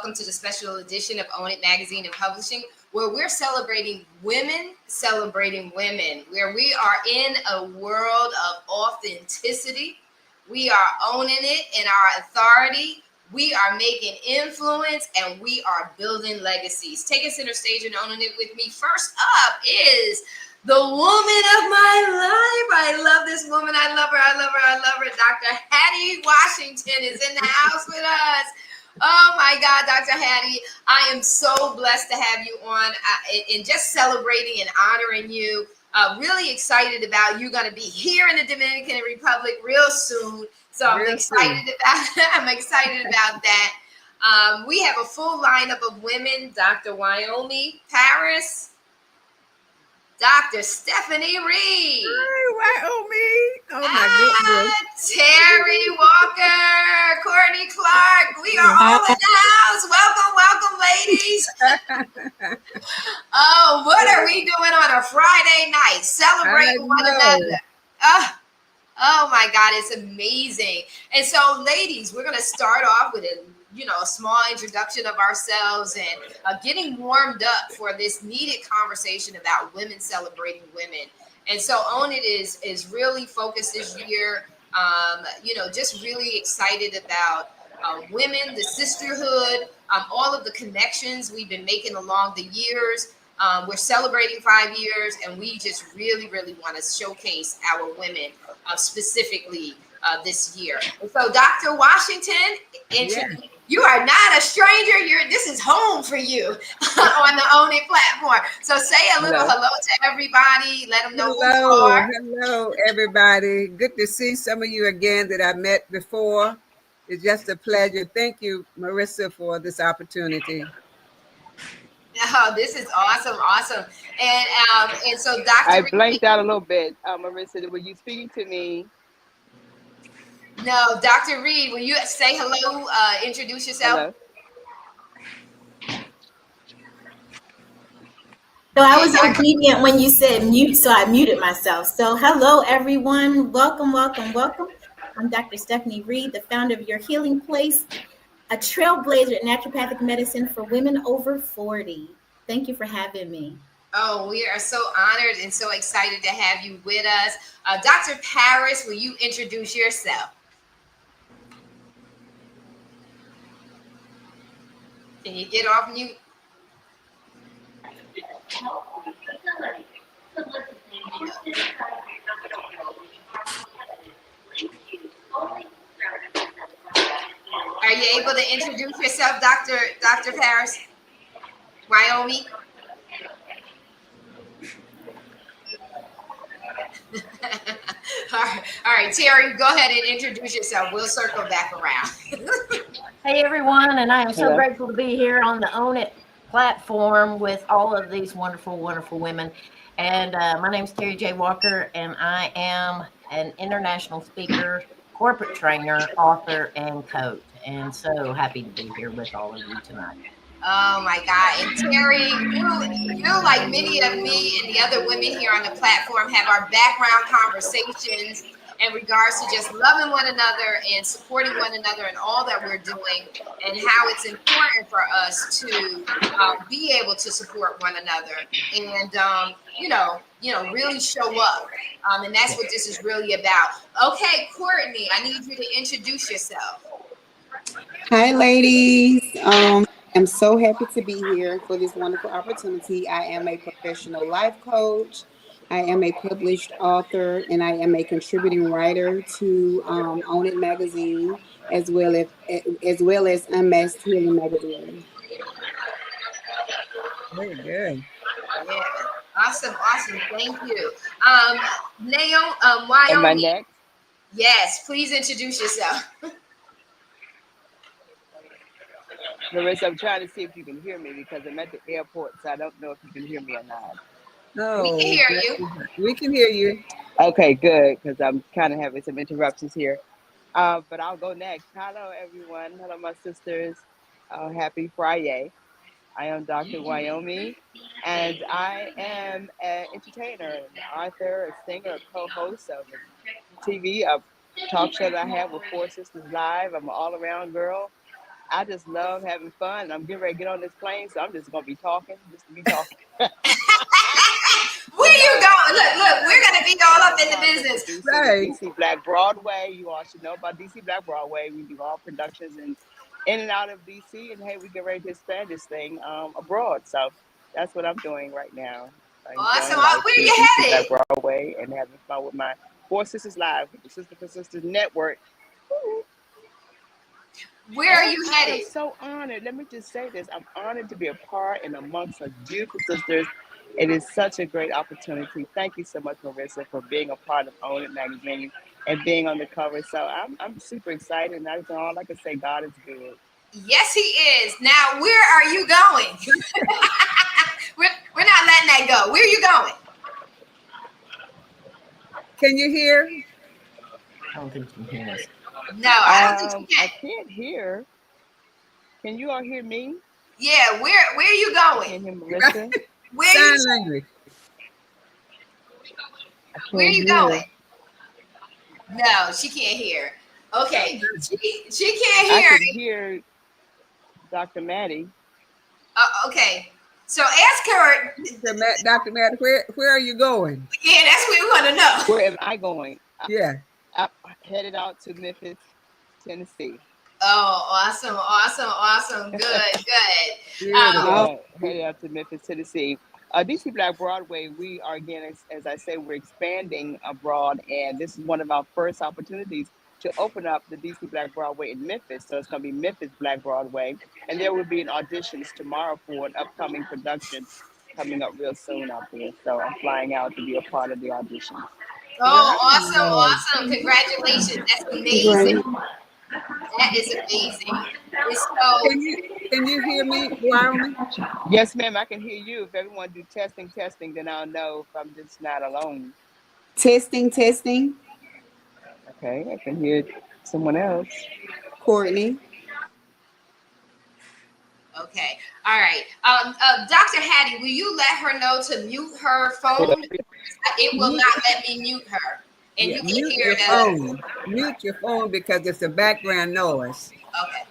welcome to the special edition of Own It Magazine and Publishing, where we're celebrating women, where we are in a world of authenticity. We are owning it in our authority. We are making influence, and we are building legacies. Taking center stage and owning it with me. First up is the woman of my life. I love this woman. I love her. Dr. Hattie Washington is in the house with us. Oh my God, Dr. Hattie, I am so blessed to have you on and just celebrating and honoring you. Really excited about you going to be here in the Dominican Republic real soon. So I'm excited about that. We have a full lineup of women: Dr. Wyoming Paris, Dr. Stephanie Reed. Hi, Wyoming. Oh my goodness. Terry Walker, Courtney Clark. We are all in the house. Welcome, ladies. Oh, what are we doing on a Friday night? Celebrating one another. Oh my God, it's amazing. And so, ladies, we're going to start off with a small introduction of ourselves and getting warmed up for this needed conversation about women celebrating women. And so Own It is really focused this year, just really excited about women, the sisterhood, all of the connections we've been making along the years. We're celebrating 5 years, and we just really, really want to showcase our women specifically this year. And so, Dr. Washington, you are not a stranger. This is home for you on the Own It platform. So say a little hello to everybody. Let them know who you are. Hello, everybody. Good to see some of you again that I met before. It's just a pleasure. Thank you, Marissa, for this opportunity. Oh, this is awesome. And so, Dr. I blanked out a little bit, Marissa. Were you speaking to me? No, Dr. Reed, will you say hello? Introduce yourself. Hello. So I was obedient when you said mute, so I muted myself. So hello, everyone. Welcome. I'm Dr. Stephanie Reed, the founder of Your Healing Place, a trailblazer in naturopathic medicine for women over 40. Thank you for having me. Oh, we are so honored and so excited to have you with us. Dr. Paris, will you introduce yourself? Can you get off mute? Are you able to introduce yourself, Dr. Paris? Wyoming? All right, Terry, go ahead and introduce yourself. We'll circle back around. Hey, everyone, and I am so grateful to be here on the Own It platform with all of these wonderful women. And my name is Terry J. Walker, and I am an international speaker, corporate trainer, author, and coach. And so happy to be here with all of you tonight. Oh my God. And Terry, you like many of me and the other women here on the platform have our background conversations in regards to just loving one another and supporting one another in all that we're doing, and how it's important for us to be able to support one another and really show up. And that's what this is really about. Okay, Courtney, I need you to introduce yourself. Hi, ladies. I'm so happy to be here for this wonderful opportunity. I am a professional life coach. I am a published author, and I am a contributing writer to Own It magazine, as well as Unmasked Healing magazine. Very good. Yeah, awesome. Thank you, Wyoming. Am I next? Yes, please introduce yourself. Marissa, I'm trying to see if you can hear me because I'm at the airport, so I don't know if you can hear me or not. No, we can hear you. We can hear you. Okay, good, because I'm kind of having some interruptions here. But I'll go next. Hello, everyone. Hello, my sisters. Happy Friday. I am Dr. Wyoming, and I am an entertainer, an author, a singer, a co-host of a TV, a talk show that I have with Four Sisters Live. I'm an all-around girl. I just love having fun. I'm getting ready to get on this plane, so I'm just gonna be talking, just to be talking. Where you No, going? Look, we're gonna be all as up a in the part of the business. Right. DC Black Broadway, you all should know about DC Black Broadway. We do all productions in and out of DC, and hey, we get ready to expand this thing abroad. So that's what I'm doing right now. Awesome. Enjoying life Where in you DC Black headed? Broadway and having fun with my Four Sisters Live, with the Sister for Sisters Network. Where are And you I am headed? so honored. Let me just say this. I'm honored to be a part and amongst such beautiful sisters. It is such a great opportunity. Thank you so much, Marissa, for being a part of Own It magazine and being on the cover. So I'm super excited. And that's all I can say. God is good. Yes, he is. Now, where are you going? we're not letting that go. Where are you going? Can you hear? I don't think you can hear us. No, I don't think she I can. can't hear. Can you all hear me? Yeah, where are you I going? can't hear Marissa. Where you Sign language. I where are can't you hear. going? No, she can't hear. Okay, she can't I hear. can hear Dr. Maddie. Okay, so ask her. Dr. Matt, where are you going? Yeah, that's what we want to know. Where am I going? Yeah. I headed out to Memphis, Tennessee. Oh, awesome, awesome, awesome. Good, good. Beautiful. Yeah, headed out to Memphis, Tennessee. DC Black Broadway, we are again, as I say, we're expanding abroad, and this is one of our first opportunities to open up the DC Black Broadway in Memphis. So it's going to be Memphis Black Broadway, and there will be an auditions tomorrow for an upcoming production coming up real soon out there. So I'm flying out to be a part of the audition. Oh, awesome, Wow. awesome. Congratulations. That's amazing. Great. That is amazing. It's so Can you hear me, Wyoming? Yes, ma'am, I can hear you. If everyone do testing, then I'll know if I'm just not alone. Testing, testing. Okay, I can hear someone else. Courtney. okay. All right. Dr. Hattie, will you let her know to mute her phone? It will Mute, not let me mute her. And yeah, you can mute hear your the phone. Mute your phone because it's a background noise. okay.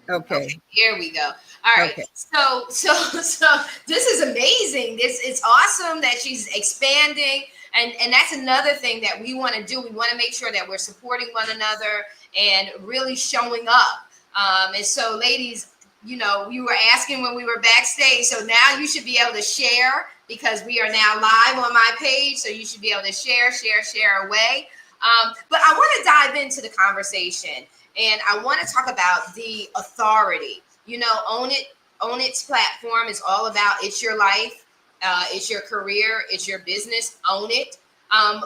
Okay. Okay, here we go. All right. Okay. So this is amazing. This it's awesome that she's expanding. And that's another thing that we want to do. We want to make sure that we're supporting one another and really showing up. And so, ladies, you know, you were asking when we were backstage. So now you should be able to share because we are now live on my page. So you should be able to share away. But I want to dive into the conversation and I want to talk about the authority. You know, Own It's platform is all about it's your life, it's your career, it's your business. Own it.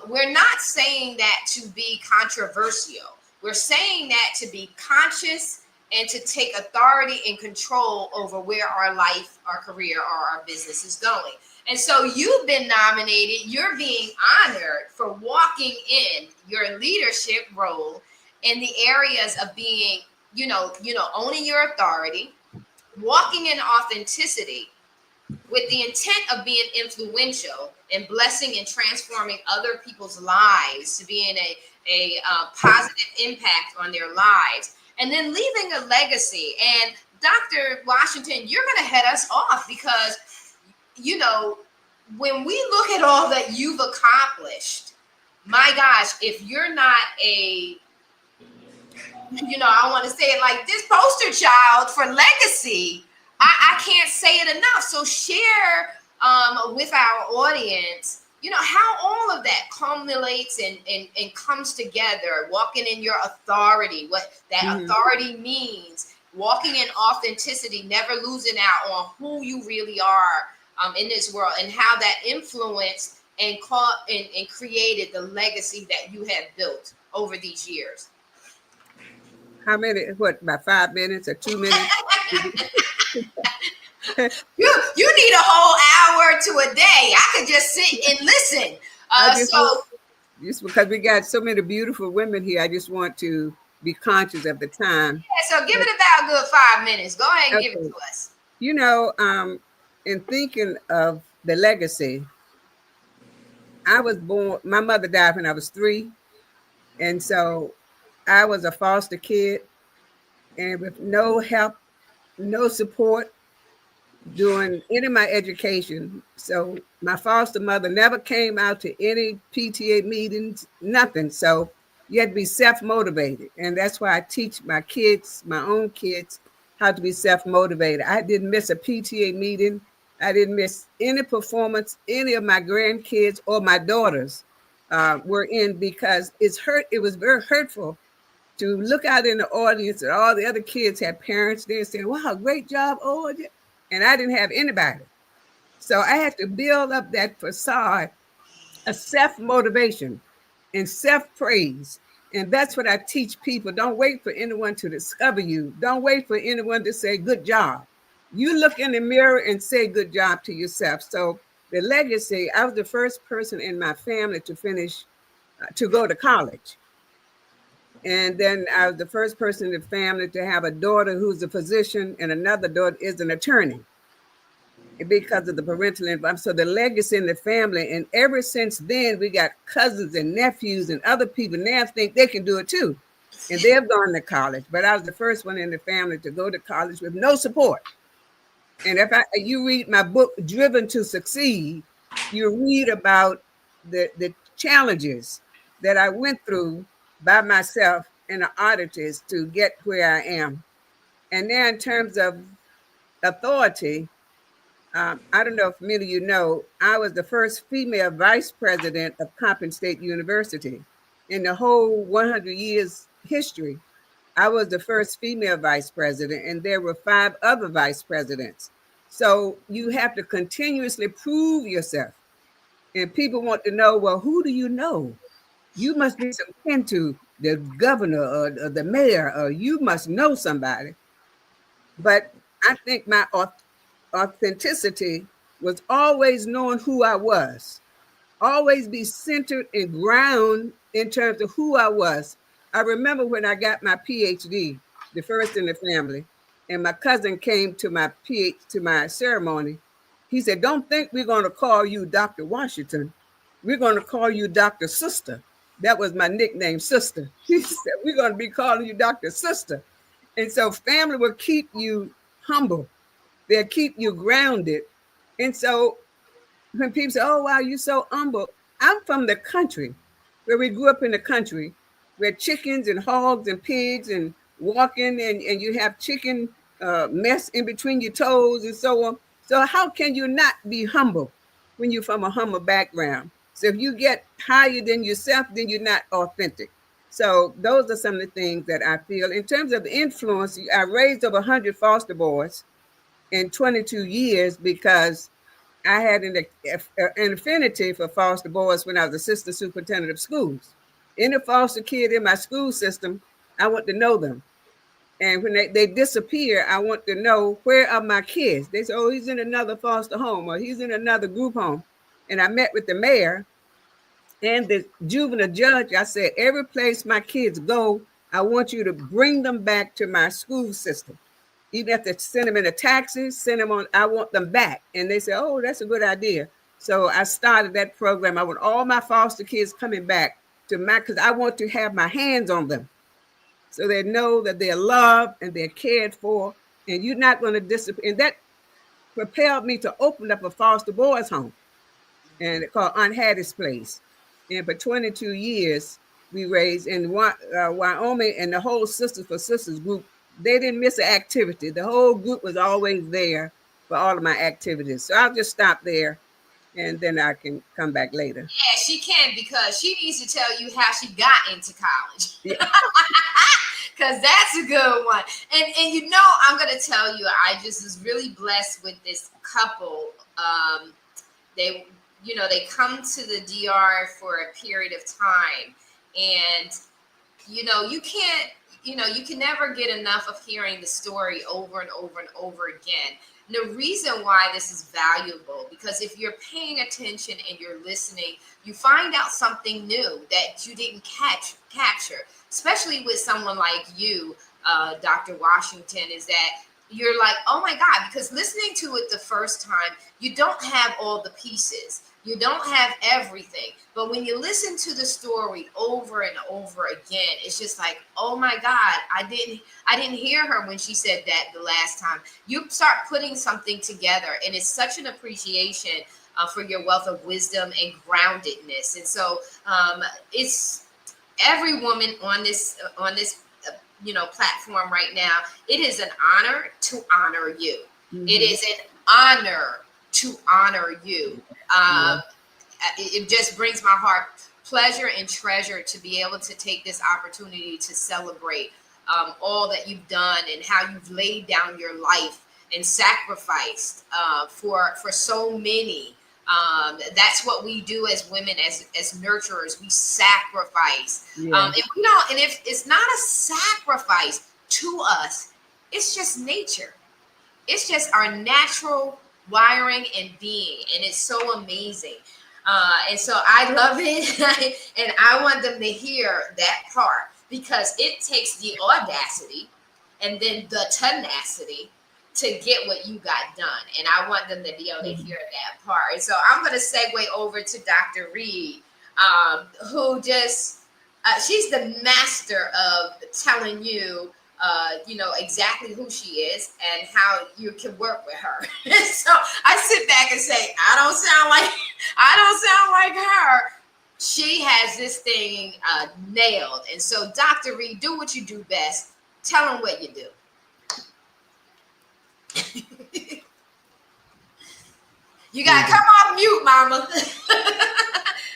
We're not saying that to be controversial. We're saying that to be conscious and to take authority and control over where our life, our career, or our business is going. And so you've been nominated. You're being honored for walking in your leadership role in the areas of being, owning your authority, walking in authenticity with the intent of being influential and blessing and transforming other people's lives to being a positive impact on their lives, and then leaving a legacy. And Dr. Washington, you're going to head us off because, you know, when we look at all that you've accomplished, my gosh, if you're not I want to say it like this poster child for legacy. I can't say it enough. So share with our audience, how all of that culminates and comes together, walking in your authority, what that authority means, walking in authenticity, never losing out on who you really are in this world, and how that influenced and created the legacy that you have built over these years. How many? What? About 5 minutes or 2 minutes? You need a whole hour to a day. I could just sit and listen. Just because we got so many beautiful women here, I just want to be conscious of the time. Yeah, so give it about a good 5 minutes. Go ahead and give it to us. In thinking of the legacy, I was born, my mother died when I was 3. And so I was a foster kid. and with no help, no support during any of my education. So my foster mother never came out to any PTA meetings, nothing. So you had to be self-motivated. And that's why I teach my kids, my own kids, how to be self-motivated. I didn't miss a PTA meeting. I didn't miss any performance any of my grandkids or my daughters were in, because it was very hurtful to look out in the audience and all the other kids had parents there saying, wow, great job. Oh, and I didn't have anybody. So I had to build up that facade of self-motivation and self-praise. And that's what I teach people. Don't wait for anyone to discover you. Don't wait for anyone to say, good job. You look in the mirror and say, good job to yourself. So the legacy, I was the first person in my family to finish, to go to college. And then I was the first person in the family to have a daughter who's a physician and another daughter is an attorney because of the parental involvement. So the legacy in the family. And ever since then, we got cousins and nephews and other people now think they can do it too. And they've gone to college. But I was the first one in the family to go to college with no support. And if you read my book, Driven to Succeed, you read about the challenges that I went through by myself and the auditors to get where I am. And now in terms of authority, I don't know if many of you know, I was the first female vice president of Compton State University. In the whole 100 years history, I was the first female vice president, and there were 5 other vice presidents. So you have to continuously prove yourself. And people want to know, well, who do you know? You must be some kin to the governor or the mayor, or you must know somebody. But I think my authenticity was always knowing who I was, always be centered and ground in terms of who I was. I remember when I got my PhD, the first in the family, and my cousin came to my ceremony. He said, "Don't think we're going to call you Dr. Washington. We're going to call you Dr. Sister." That was my nickname, Sister. He said, "We're going to be calling you Dr. Sister." And so family will keep you humble. They'll keep you grounded. And so when people say, "Oh, wow, you're so humble," I'm from the country where we grew up in the country where chickens and hogs and pigs and walking and you have chicken mess in between your toes and so on. So how can you not be humble when you're from a humble background? So if you get higher than yourself, then you're not authentic. So those are some of the things that I feel. In terms of influence, I raised over 100 foster boys in 22 years because I had an affinity for foster boys when I was assistant superintendent of schools. Any foster kid in my school system, I want to know them. And when they disappear, I want to know, where are my kids? They say, "Oh, he's in another foster home," or "He's in another group home." And I met with the mayor and the juvenile judge. I said, "Every place my kids go, I want you to bring them back to my school system. Even if they send them in a taxi, send them on, I want them back." And they said, "Oh, that's a good idea." So I started that program. I want all my foster kids coming back to because I want to have my hands on them so they know that they're loved and they're cared for, and you're not going to disappear. And that propelled me to open up a foster boys home, and it's called Aunt Hattie's Place. And for 22 years, we raised in Wyoming, and the whole Sisters for Sisters group, they didn't miss an activity. The whole group was always there for all of my activities. So I'll just stop there, and then I can come back later. Yeah, she can, because she needs to tell you how she got into college. Yeah. Because that's a good one. And you know, I'm going to tell you, I just was really blessed with this couple. They come to the DR for a period of time, and you can never get enough of hearing the story over and over and over again. And the reason why this is valuable, because if you're paying attention and you're listening, you find out something new that you didn't capture, especially with someone like you, Dr. Washington, is that you're like, oh my God, because listening to it the first time, you don't have all the pieces. You don't have everything. But when you listen to the story over and over again, it's just like, oh my God, I didn't hear her when she said that the last time. You start putting something together, and it's such an appreciation for your wealth of wisdom and groundedness. And so it's every woman on this platform right now. It is an honor to honor you. Mm-hmm. It is an honor to honor you. It just brings my heart pleasure and treasure to be able to take this opportunity to celebrate all that you've done and how you've laid down your life and sacrificed for so many. That's what we do as women, as nurturers. We sacrifice. Yeah. If it's not a sacrifice to us, it's just nature. It's just our natural wiring and being, and it's so amazing. And so I love it, and I want them to hear that part, because it takes the audacity and then the tenacity to get what you got done. And I want them to be able to hear that part. And so I'm going to segue over to Dr. Reed, who just, she's the master of telling you, exactly who she is and how you can work with her. So I sit back and say, I don't sound like her. She has this thing nailed. And so, Dr. Reed, do what you do best. Tell them what you do. You gotta come off mute, mama.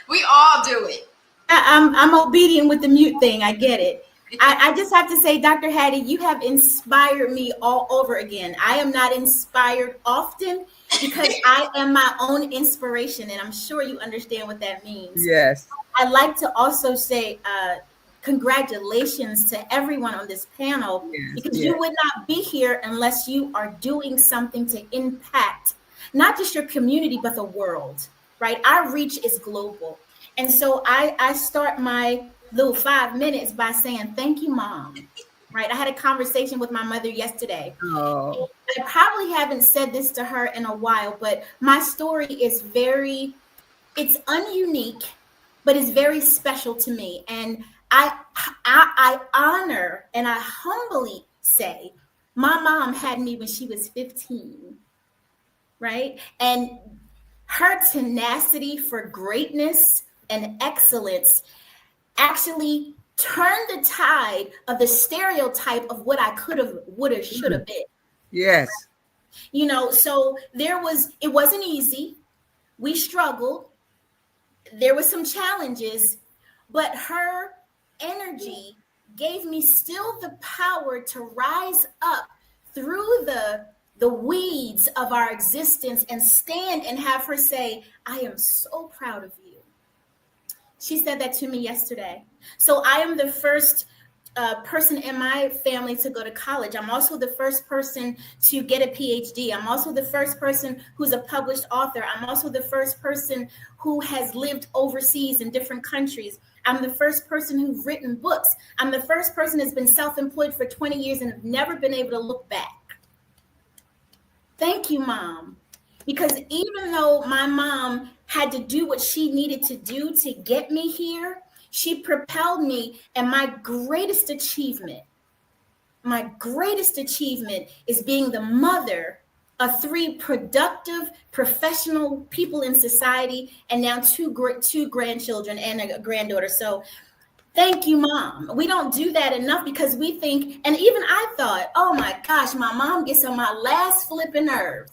We all do it. I'm obedient with the mute thing. I get it. I just have to say, Dr. Hattie, you have inspired me all over again. I am not inspired often because I am my own inspiration, and I'm sure you understand what that means. Yes. I'd like to also say congratulations to everyone on this panel, because you would not be here unless you are doing something to impact not just your community, but the world, right? Our reach is global. And so I start my little 5 minutes by saying, thank you, Mom. Right. I had a conversation with my mother yesterday. Oh. I probably haven't said this to her in a while, but my story is it's ununique, but it's very special to me. And I honor and I humbly say, my mom had me when she was 15. Right. And her tenacity for greatness and excellence actually turned the tide of the stereotype of what I could have, would have, should have been. Yes. So it wasn't easy. We struggled. There were some challenges, but her energy gave me still the power to rise up through the weeds of our existence and stand and have her say, I am so proud of you. She said that to me yesterday. So I am the first person in my family to go to college. I'm also the first person to get a PhD. I'm also the first person who's a published author. I'm also the first person who has lived overseas in different countries. I'm the first person who's written books. I'm the first person that's been self-employed for 20 years and have never been able to look back. Thank you, Mom. Because even though my mom had to do what she needed to do to get me here, she propelled me. And my greatest achievement is being the mother of 3 productive, professional people in society, and now 2 grandchildren and a granddaughter. So thank you, Mom. We don't do that enough because we think, and even I thought, oh my gosh, my mom gets on my last flipping nerve.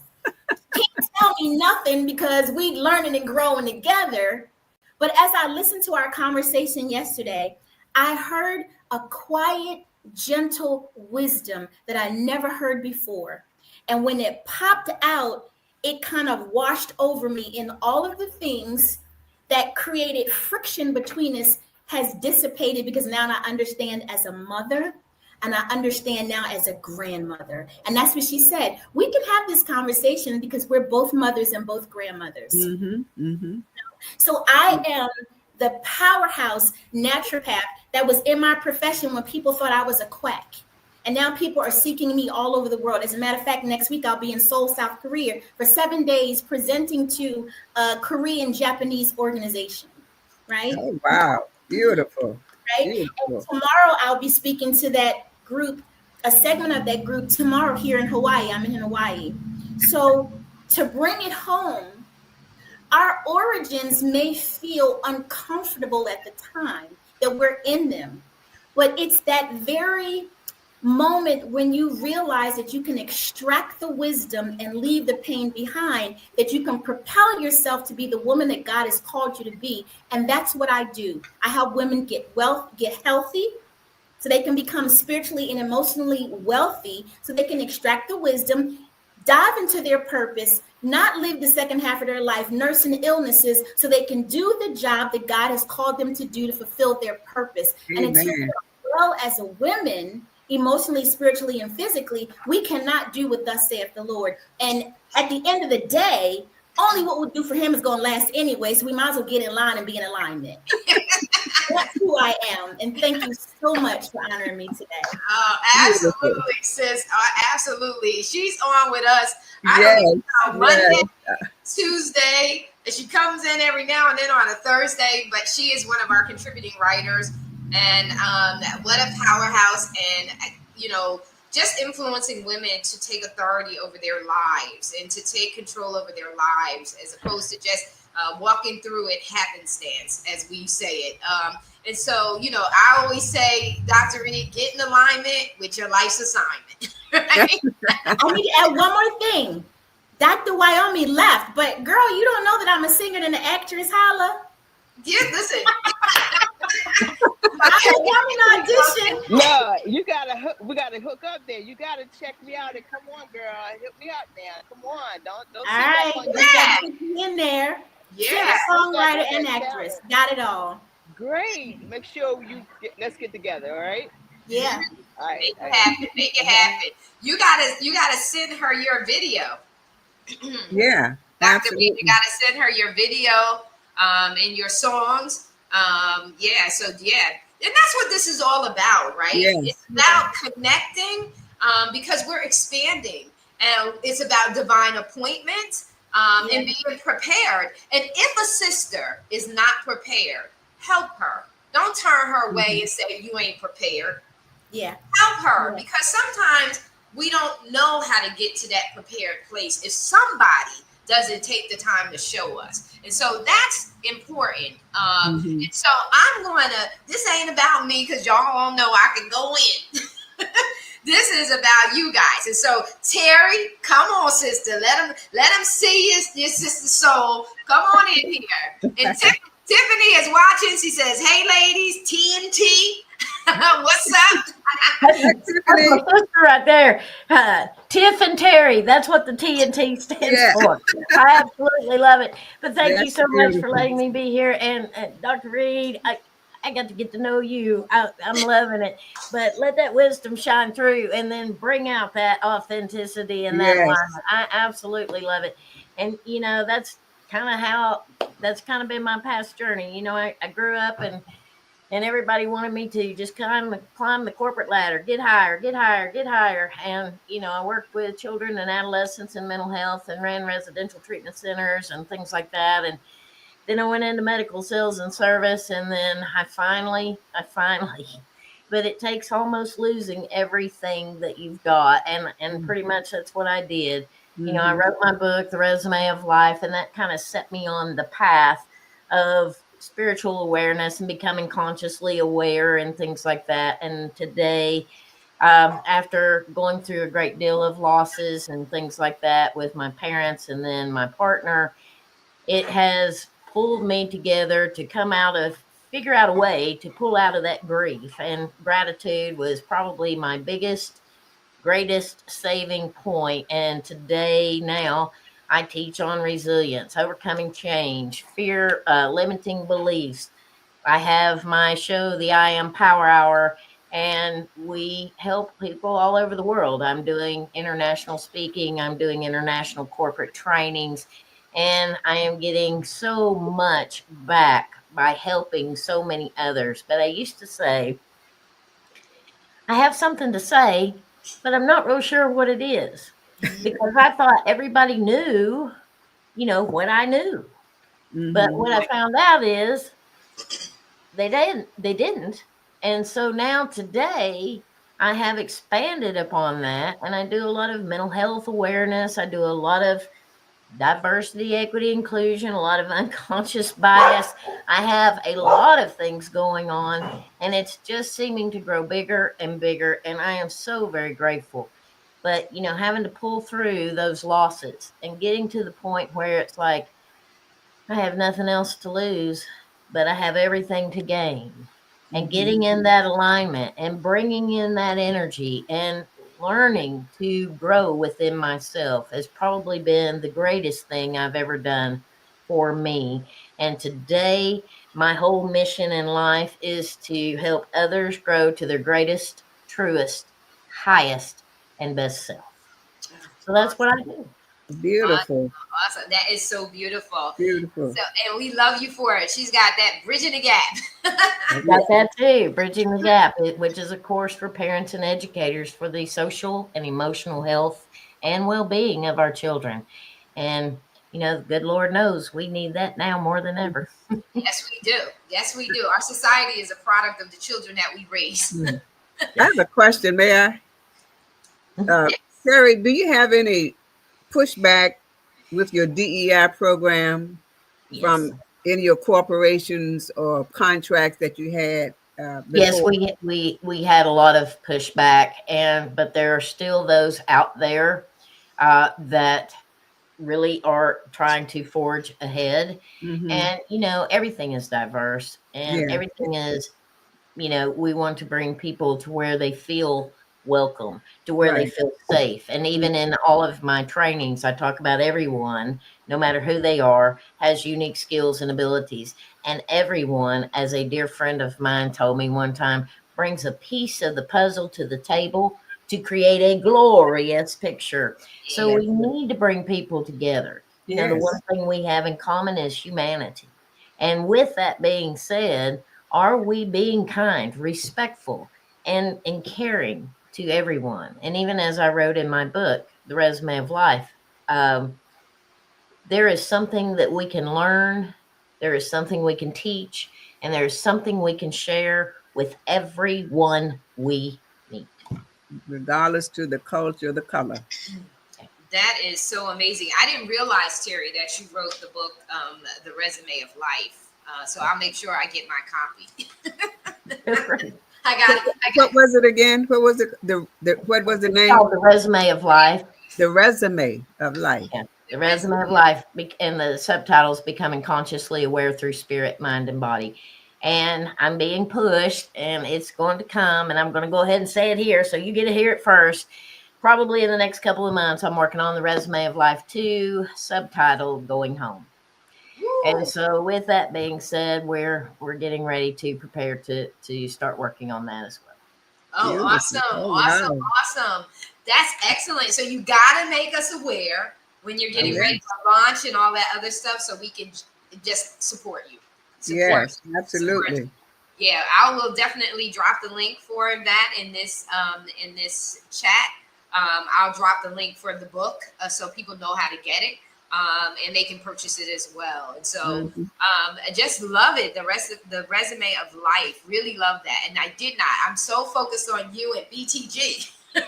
Can't tell me nothing because we learning and growing together. But as I listened to our conversation yesterday, I heard a quiet, gentle wisdom that I never heard before. And when it popped out, it kind of washed over me, in all of the things that created friction between us has dissipated, because now I understand as a mother, and I understand now as a grandmother. And that's what she said. We can have this conversation because we're both mothers and both grandmothers. Mm-hmm, mm-hmm. So I am the powerhouse naturopath that was in my profession when people thought I was a quack. And now people are seeking me all over the world. As a matter of fact, next week I'll be in Seoul, South Korea for 7 days presenting to a Korean Japanese organization, right? Oh, wow. Beautiful. Right. And Beautiful. tomorrow I'll be speaking to that group, a segment of that group tomorrow here in Hawaii. I'm in Hawaii. So to bring it home, our origins may feel uncomfortable at the time that we're in them, but it's that very moment when you realize that you can extract the wisdom and leave the pain behind, that you can propel yourself to be the woman that God has called you to be. And that's what I do. I help women get healthy, so they can become spiritually and emotionally wealthy, so they can extract the wisdom, dive into their purpose, not live the second half of their life nursing illnesses, so they can do the job that God has called them to do to fulfill their purpose. Amen. And until we're well as a women, emotionally, spiritually, and physically, we cannot do what thus saith the Lord. And at the end of the day, only what we'll do for him is going to last anyway, so we might as well get in line and be in alignment. That's who I am. And thank you so much for honoring me today. Oh, absolutely, sis. Absolutely. She's on with us. I Yes, don't know, Monday, yes. Tuesday. She comes in every now and then on a Thursday, but she is one of our contributing writers. And what a powerhouse. And, just influencing women to take authority over their lives and to take control over their lives, as opposed to just walking through it happenstance, as we say it. And so, I always say, Dr. Reed, get in alignment with your life's assignment. Right? I need to add one more thing. Dr. Wyoming left, but girl, you don't know that I'm a singer and an actress. Holla. Yeah, listen. I'm an audition. No, we gotta hook up there. You gotta check me out and come on, girl. Hit me up now. Come on. Don't All right, sit we got to put you in there. Yeah. Songwriter and actress. Got it all. Great. Make sure let's get together, all right? Yeah. All right. Make it happen. Make it happen. You gotta send her your video. Yeah, Dr. Reed, absolutely. you gotta send her your video and your songs. And that's what this is all about, right? Yes. It's about connecting because we're expanding, and it's about divine appointment and being prepared. And if a sister is not prepared, help her. Don't turn her away and say you ain't prepared. Yeah. Help her, because sometimes we don't know how to get to that prepared place if somebody doesn't take the time to show us. And so that's important. And so this ain't about me, because y'all all know I can go in. This is about you guys. And so, Terry, come on, sister. Let them see your sister soul. Come on in here. And Tiffany is watching. She says, "Hey, ladies, TNT." What's up? That's my sister right there. Tiff and Terry. That's what the TNT stands for. I absolutely love it. But thank you so much for letting me be here. And Dr. Reed, I got to get to know you. I'm loving it. But let that wisdom shine through, and then bring out that authenticity and that alignment. I absolutely love it. And, that's kind of been my past journey. I grew up and everybody wanted me to just climb the corporate ladder, get higher, get higher, get higher. And, I worked with children and adolescents in mental health and ran residential treatment centers and things like that. And then I went into medical sales and service. And then I finally, but it takes almost losing everything that you've got. And pretty much that's what I did. I wrote my book, The Resume of Life, and that kind of set me on the path of spiritual awareness and becoming consciously aware and things like that. And today, after going through a great deal of losses and things like that with my parents and then my partner, it has pulled me together to figure out a way to pull out of that grief. And gratitude was probably my greatest saving point. And today, now, I teach on resilience, overcoming change, fear, limiting beliefs. I have my show, the I Am Power Hour, and we help people all over the world. I'm doing international speaking. I'm doing international corporate trainings, and I am getting so much back by helping so many others. But I used to say, I have something to say, but I'm not real sure what it is because I thought everybody knew, what I knew. But Mm-hmm. what I found out is they didn't. And so now today I have expanded upon that, and I do a lot of mental health awareness. I do a lot of diversity, equity, inclusion, a lot of unconscious bias. I have a lot of things going on, and it's just seeming to grow bigger and bigger. And I am so very grateful. But, having to pull through those losses and getting to the point where it's like, I have nothing else to lose, but I have everything to gain. And Mm-hmm. getting in that alignment and bringing in that energy and learning to grow within myself has probably been the greatest thing I've ever done for me. And today, my whole mission in life is to help others grow to their greatest, truest, highest, and best self. So that's what I do. Beautiful. Awesome. That is so beautiful. Beautiful. So, and we love you for it. She's got that bridging the gap. Got that too, Bridging the Gap, which is a course for parents and educators for the social and emotional health and well-being of our children. And the good Lord knows we need that now more than ever. Yes, we do. Yes, we do. Our society is a product of the children that we raise. Mm. I have a question, may I? Terry, do you have any pushback with your DEI program Yes. from any of your corporations or contracts that you had Yes, before? we had a lot of pushback, but there are still those out there that really are trying to forge ahead. Mm-hmm. And everything is diverse, and Yeah, everything is, we want to bring people to where they feel welcome, to where they right. feel safe. And even in all of my trainings, I talk about everyone, no matter who they are, has unique skills and abilities. And everyone, as a dear friend of mine told me one time, brings a piece of the puzzle to the table to create a glorious picture. So Yeah. we need to bring people together. The Yes. one thing we have in common is humanity. And with that being said, are we being kind, respectful, and caring to everyone? And even as I wrote in my book, The Resume of Life, um, there is something that we can learn, there is something we can teach, and there is something we can share with everyone we meet. Regardless to the culture, the color. That is so amazing. I didn't realize, Terry, that you wrote the book, The Resume of Life. So I'll make sure I get my copy. I got it. What was it again? What was it? What was the It's name? called The Resume of Life. The Resume of Life. Yeah. The Resume of Life, and the subtitles Becoming Consciously Aware Through Spirit, Mind, and Body. And I'm being pushed, and it's going to come, and I'm going to go ahead and say it here, so you get to hear it first. Probably in the next couple of months, I'm working on The Resume of Life 2, subtitled Going Home. And so with that being said, we're getting ready to prepare to start working on that as well. Oh, Beautiful. awesome. Oh, Awesome. wow. Awesome. That's excellent. So you got to make us aware when you're getting ready Yes. to launch and all that other stuff so we can just support you. Yes, Support absolutely. Yeah, I will definitely drop the link for that in this chat. I'll drop the link for the book so people know how to get it, and they can purchase it as well. And so Mhm. I just love it. The rest of the Resume of Life, really love that. And I did not. I'm so focused on you and BTG. I'm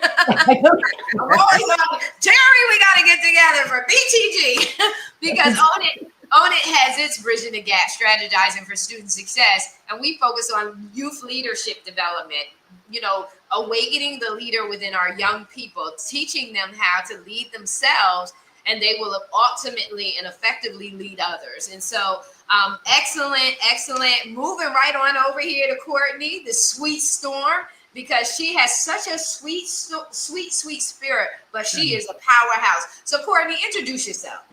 always like, Terry, we got to get together for BTG because Own It has its Bridging the Gap, strategizing for student success, and we focus on youth leadership development. Awakening the leader within our young people, teaching them how to lead themselves, and they will ultimately and effectively lead others. And so, excellent, excellent. Moving right on over here to Courtney, the sweet storm, because she has such a sweet spirit, but she is a powerhouse. So, Courtney, introduce yourself.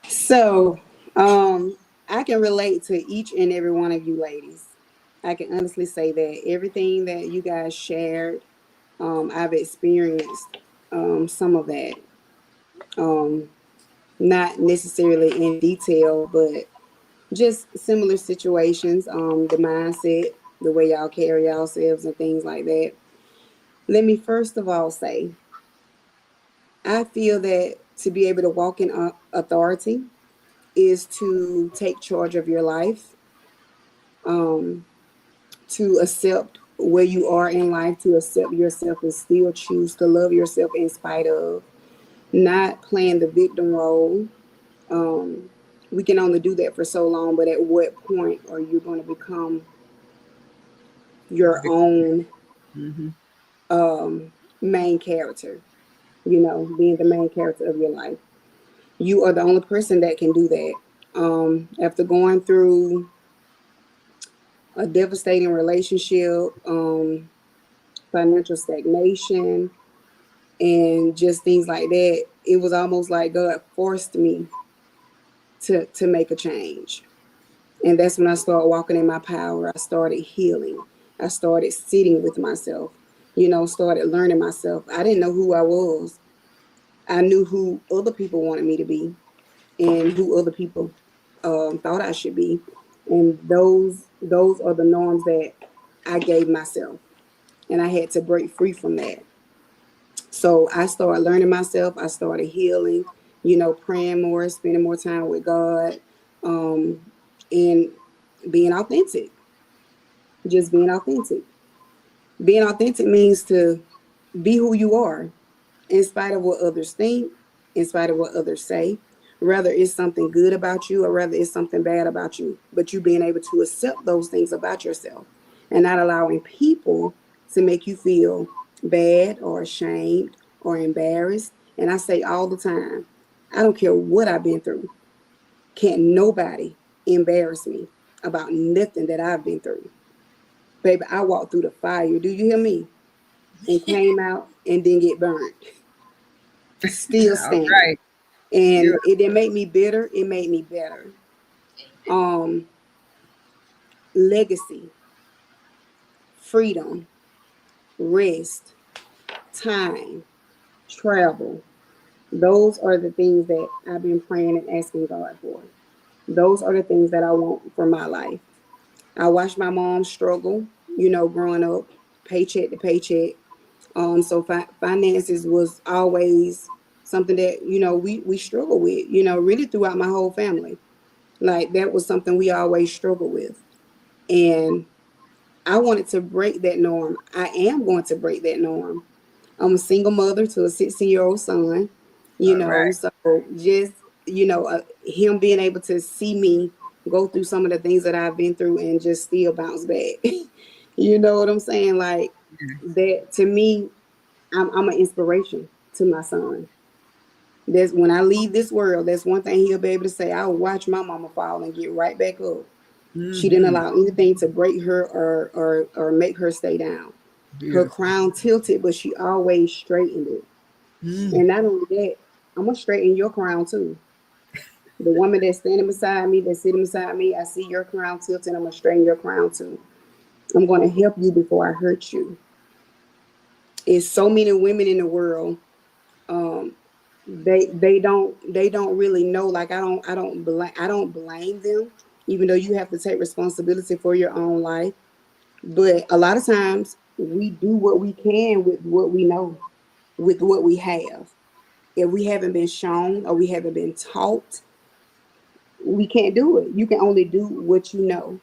So, I can relate to each and every one of you ladies. I can honestly say that everything that you guys shared, I've experienced some of that. Not necessarily in detail, but just similar situations, the mindset, the way y'all carry yourselves and things like that. Let me first of all say, I feel that to be able to walk in authority is to take charge of your life, to accept where you are in life, to accept yourself and still choose to love yourself in spite of, not playing the victim role. Um, we can only do that for so long, but at what point are you going to become your own Mm-hmm. main character? You know, being the main character of your life. You are the only person that can do that. After going through a devastating relationship, financial stagnation, and just things like that, it was almost like God forced me to make a change. And that's when I started walking in my power. I started healing. I started sitting with myself, you know, started learning myself. I didn't know who I was. I knew who other people wanted me to be and who other people thought I should be. And those are the norms that I gave myself. And I had to break free from that. So I started learning myself. I started healing, you know, praying more, spending more time with God, and being authentic. Just being authentic. Being authentic means to be who you are, in spite of what others think, in spite of what others say, whether it's something good about you or whether it's something bad about you, but you being able to accept those things about yourself and not allowing people to make you feel bad or ashamed or embarrassed. And I say all the time, I don't care what I've been through. Can't nobody embarrass me about nothing that I've been through. Baby, I walked through the fire. Do you hear me? And came out and didn't get burned. Still All standing. right. And You're it didn't make me bitter, it made me better. um Legacy, freedom, rest, time, travel, those are the things that I've been praying and asking God for. Those are the things that I want for my life. I watched my mom struggle, you know, growing up, paycheck to paycheck. So finances was always something that, you know, we struggle with, you know, really throughout my whole family. Like that was something we always struggled with. And I wanted to break that norm. I am going to break that norm. I'm a single mother to a 16-year-old son, you all know, right. so just, you know, him being able to see me go through some of the things that I've been through and just still bounce back. You know what I'm saying? Like that to me, I'm an inspiration to my son. That's when I leave this world, that's one thing he'll be able to say. I'll watch my mama fall and get right back up. She didn't Mm-hmm. allow anything to break her or make her stay down. Her Beautiful. crown tilted, but she always straightened it. Mm. And not only that, I'm gonna straighten your crown too. The woman that's standing beside me, that's sitting beside me, I see your crown tilted. I'm gonna straighten your crown too. I'm gonna help you before I hurt you. It's so many women in the world. Um, they don't really know. Like I don't blame them, even though you have to take responsibility for your own life. But a lot of times we do what we can with what we know, with what we have. If we haven't been shown or we haven't been taught, we can't do it. You can only do what you know.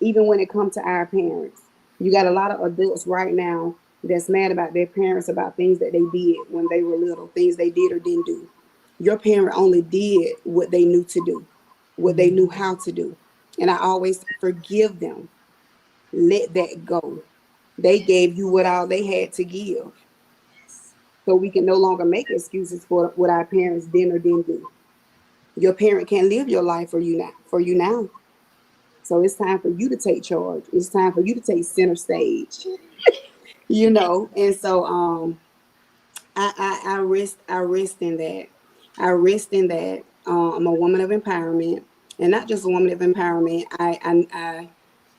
Even when it comes to our parents, you got a lot of adults right now that's mad about their parents about things that they did when they were little, things they did or didn't do. Your parent only did what they knew to do, what they knew how to do. And I always forgive them. Let that go. They gave you what all they had to give. So we can no longer make excuses for what our parents did or didn't do. Your parent can't live your life for you now. So it's time for you to take charge. It's time for you to take center stage. You know, and so I rest in that. I rest in that. I'm a woman of empowerment, and not just a woman of empowerment. I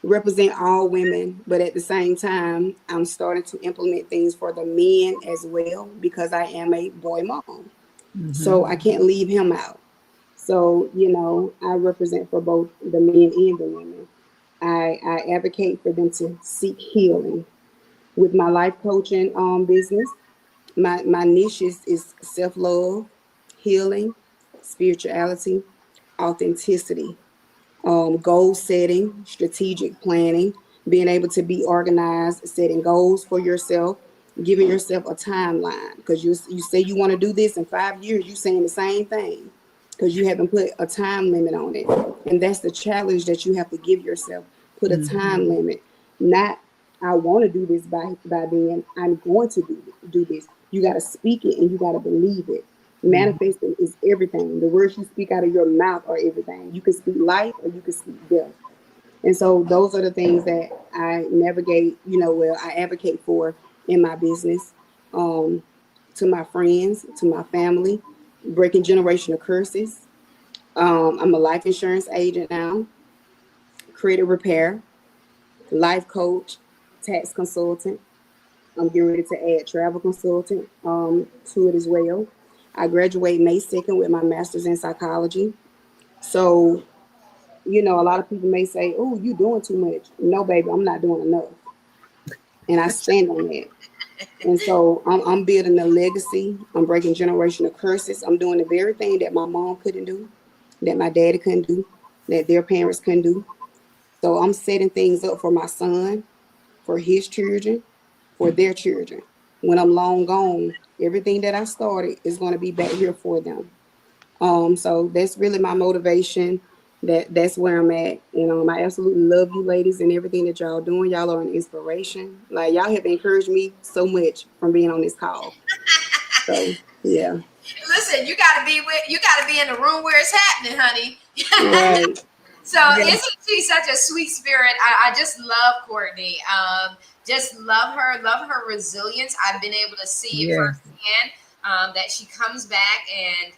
represent all women, but at the same time, I'm starting to implement things for the men as well because I am a boy mom. Mm-hmm. So I can't leave him out. So, you know, I represent for both the men and the women. I advocate for them to seek healing. With my life coaching business, my niche is self-love, healing, spirituality, authenticity, goal setting, strategic planning, being able to be organized, setting goals for yourself, giving yourself a timeline. Because you say you want to do this in 5 years, you're saying the same thing because you haven't put a time limit on it. And that's the challenge that you have to give yourself. Put a time limit. Not I want to do this by then. I'm going to do this. You got to speak it and you got to believe it. Manifesting is everything. The words you speak out of your mouth are everything. You can speak life or you can speak death. And so those are the things that I navigate, I advocate for in my business, to my friends, to my family, breaking generational curses. I'm a life insurance agent now, credit repair, life coach, tax consultant. I'm getting ready to add travel consultant to it as well. I graduate May 2nd with my master's in psychology. So, a lot of people may say, oh, you doing too much. No, baby, I'm not doing enough. And I stand on that. And so I'm building a legacy. I'm breaking generational curses. I'm doing the very thing that my mom couldn't do, that my daddy couldn't do, that their parents couldn't do. So I'm setting things up for my son, for his children, for their children. When I'm long gone, everything that I started is going to be back here for them. So that's really my motivation. That's where I'm at. And I absolutely love you ladies and everything that y'all doing. Y'all are an inspiration. Like y'all have encouraged me so much from being on this call. So yeah. Listen, you gotta be in the room where it's happening, honey. Right. So isn't she such a sweet spirit? I just love Courtney. Just love her resilience. I've been able to see it firsthand. That she comes back and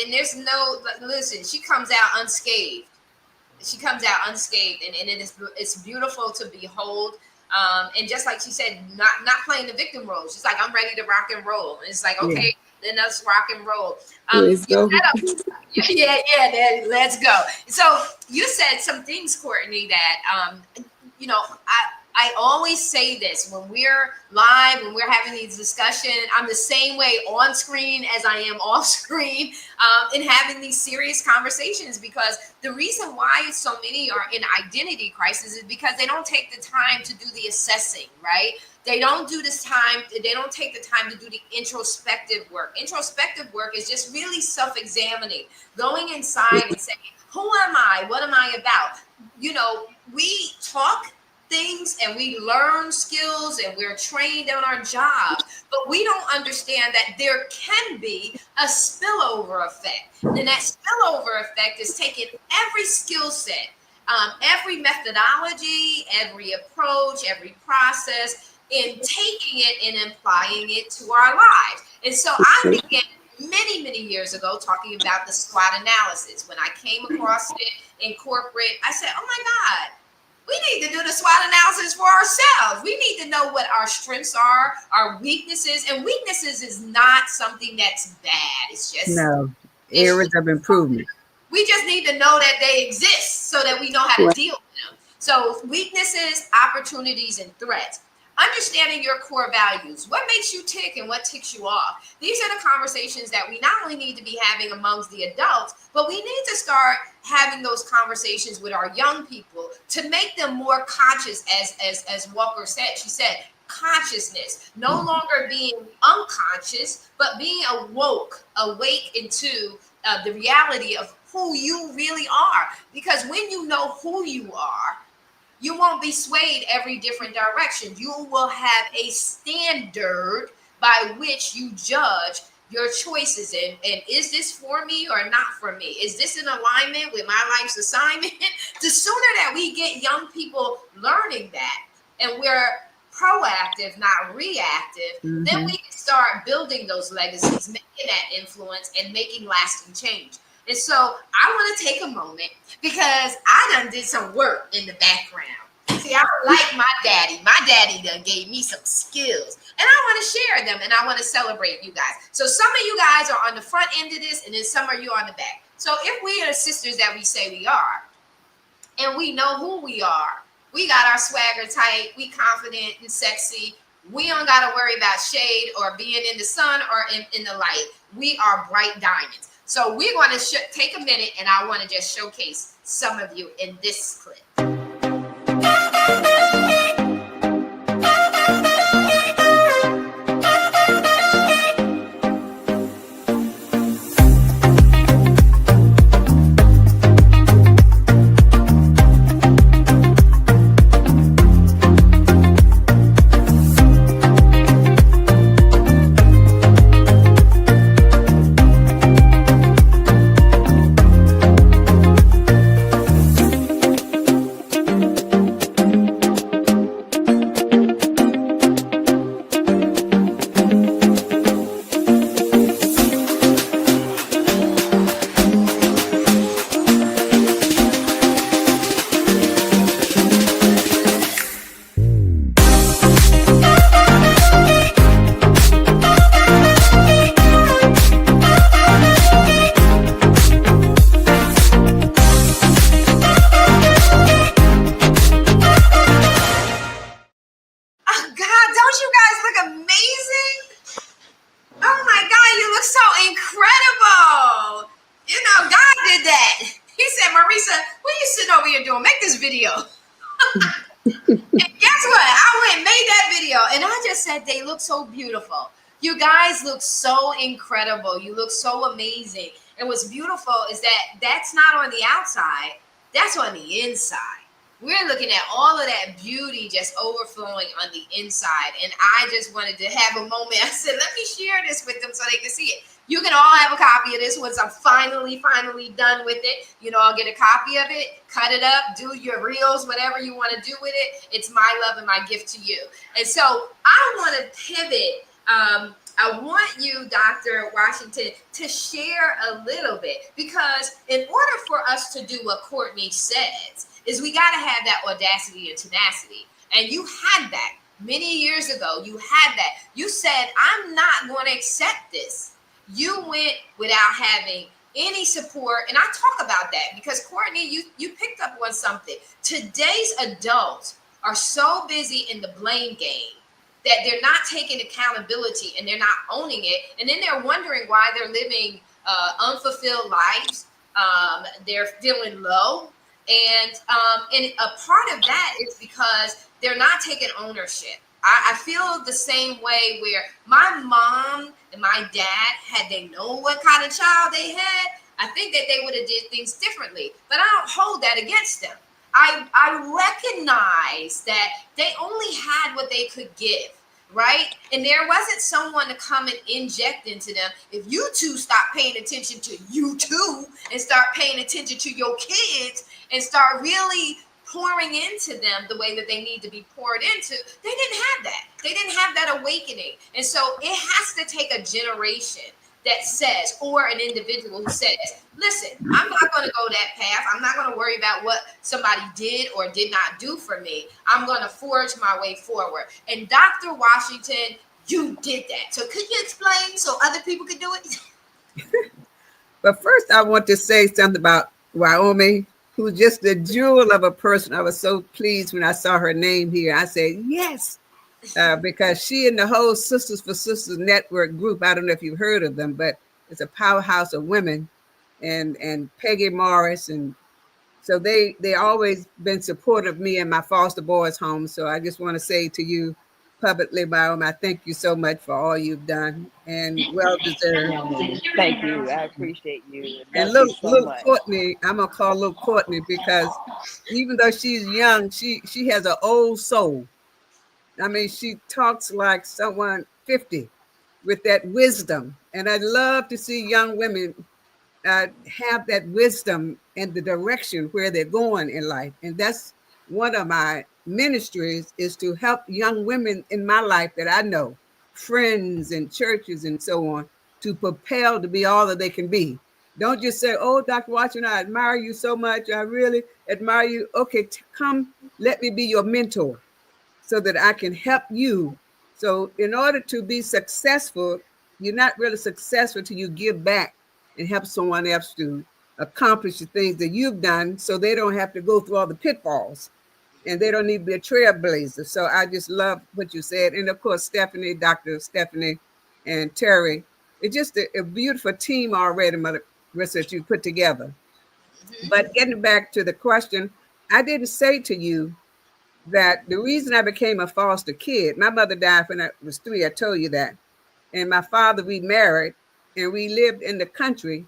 there's no, listen, she comes out unscathed. And it's beautiful to behold. And just like she said, not playing the victim role. She's like, I'm ready to rock and roll. And it's like, okay, then let's rock and roll. Let's go. Yeah, let's go. So you said some things, Courtney, that I always say this when we're live, when we're having these discussions. I'm the same way on screen as I am off screen, in having these serious conversations, because the reason why so many are in identity crisis is because they don't take the time to do the assessing, right? They don't take the time to do the introspective work. Introspective work is just really self-examining, going inside and saying, who am I? What am I about? We talk things and we learn skills and we're trained on our jobs, but we don't understand that there can be a spillover effect. And that spillover effect is taking every skill set, every methodology, every approach, every process, and taking it and applying it to our lives. And so I began many, many years ago talking about the SWOT analysis. When I came across it in corporate, I said, oh my God, we need to do the SWOT analysis for ourselves. We need to know what our strengths are, our weaknesses. And weaknesses is not something that's bad. It's just areas of improvement. We just need to know that they exist so that we know how to deal with them. So weaknesses, opportunities, and threats. Understanding your core values. What makes you tick and what ticks you off? These are the conversations that we not only need to be having amongst the adults, but we need to start having those conversations with our young people to make them more conscious, as Walker said. She said, consciousness, no longer being unconscious, but being awake into the reality of who you really are. Because when you know who you are, you won't be swayed every different direction. You will have a standard by which you judge your choices. And is this for me or not for me? Is this in alignment with my life's assignment? The sooner that we get young people learning that, and we're proactive, not reactive, then we can start building those legacies, making that influence, and making lasting change. And so I want to take a moment because I done did some work in the background. See, I like my daddy. My daddy done gave me some skills, and I want to share them, and I want to celebrate you guys. So some of you guys are on the front end of this, and then some of you on the back. So if we are the sisters that we say we are, and we know who we are. We got our swagger tight. We confident and sexy. We don't got to worry about shade or being in the sun or in the light. We are bright diamonds. So we're going to take a minute, and I want to just showcase some of you in this clip. They look so beautiful. You guys look so incredible. You look so amazing. And what's beautiful is that that's not on the outside, that's on the inside. We're looking at all of that beauty just overflowing on the inside. And I just wanted to have a moment. I said, let me share this with them so they can see it. You can all have a copy of this once I'm finally done with it. You know, I'll get a copy of it, cut it up, do your reels, whatever you want to do with it. It's my love and my gift to you. And so I want to pivot. I want you, Dr. Washington, to share a little bit, because in order for us to do what Courtney says is we got to have that audacity and tenacity. And you had that many years ago. You had that. You said, I'm not going to accept this. You went without having any support. And I talk about that because, Courtney, you picked up on something. Today's adults are so busy in the blame game that they're not taking accountability and they're not owning it. And then they're wondering why they're living unfulfilled lives. They're feeling low. And a part of that is because they're not taking ownership. I feel the same way where my mom and my dad, had they known what kind of child they had, I think that they would have did things differently. But I don't hold that against them. I recognize that they only had what they could give, right? And there wasn't someone to come and inject into them. If you two stop paying attention to you two and start paying attention to your kids and start really pouring into them the way that they need to be poured into, they didn't have that. They didn't have that awakening. And so it has to take a generation that says, or an individual who says, listen, I'm not going to go that path. I'm not going to worry about what somebody did or did not do for me. I'm going to forge my way forward. And Dr. Washington, you did that. So could you explain so other people could do it? But first, I want to say something about Wyoming, who's just a jewel of a person. I was so pleased when I saw her name here. I said, yes, because she and the whole Sisters for Sisters network group, I don't know if you've heard of them, but it's a powerhouse of women, and Peggy Morris. And so they always been supportive of me and my foster boys home. So I just want to say to you publicly, Wyoming, I thank you so much for all you've done, and well deserved. Thank you. I appreciate you. And look, Courtney, I'm gonna call little Courtney because even though she's young, she has an old soul. I mean, she talks like someone 50 with that wisdom. And I'd love to see young women have that wisdom and the direction where they're going in life. And that's one of my ministries, is to help young women in my life that I know, friends and churches and so on, to propel to be all that they can be. Don't just say, oh, Dr. Washington, I admire you so much. I really admire you. Okay, come, let me be your mentor so that I can help you. So in order to be successful, you're not really successful till you give back and help someone else to accomplish the things that you've done, so they don't have to go through all the pitfalls, and they don't need to be a trailblazer. So I just love what you said. And of course, Stephanie, Dr. Stephanie and Terry, it's just a beautiful team already, Mother Rissa, that you put together. But getting back to the question, I didn't say to you that the reason I became a foster kid, my mother died when I was 3, I told you that. And my father remarried, and we lived in the country.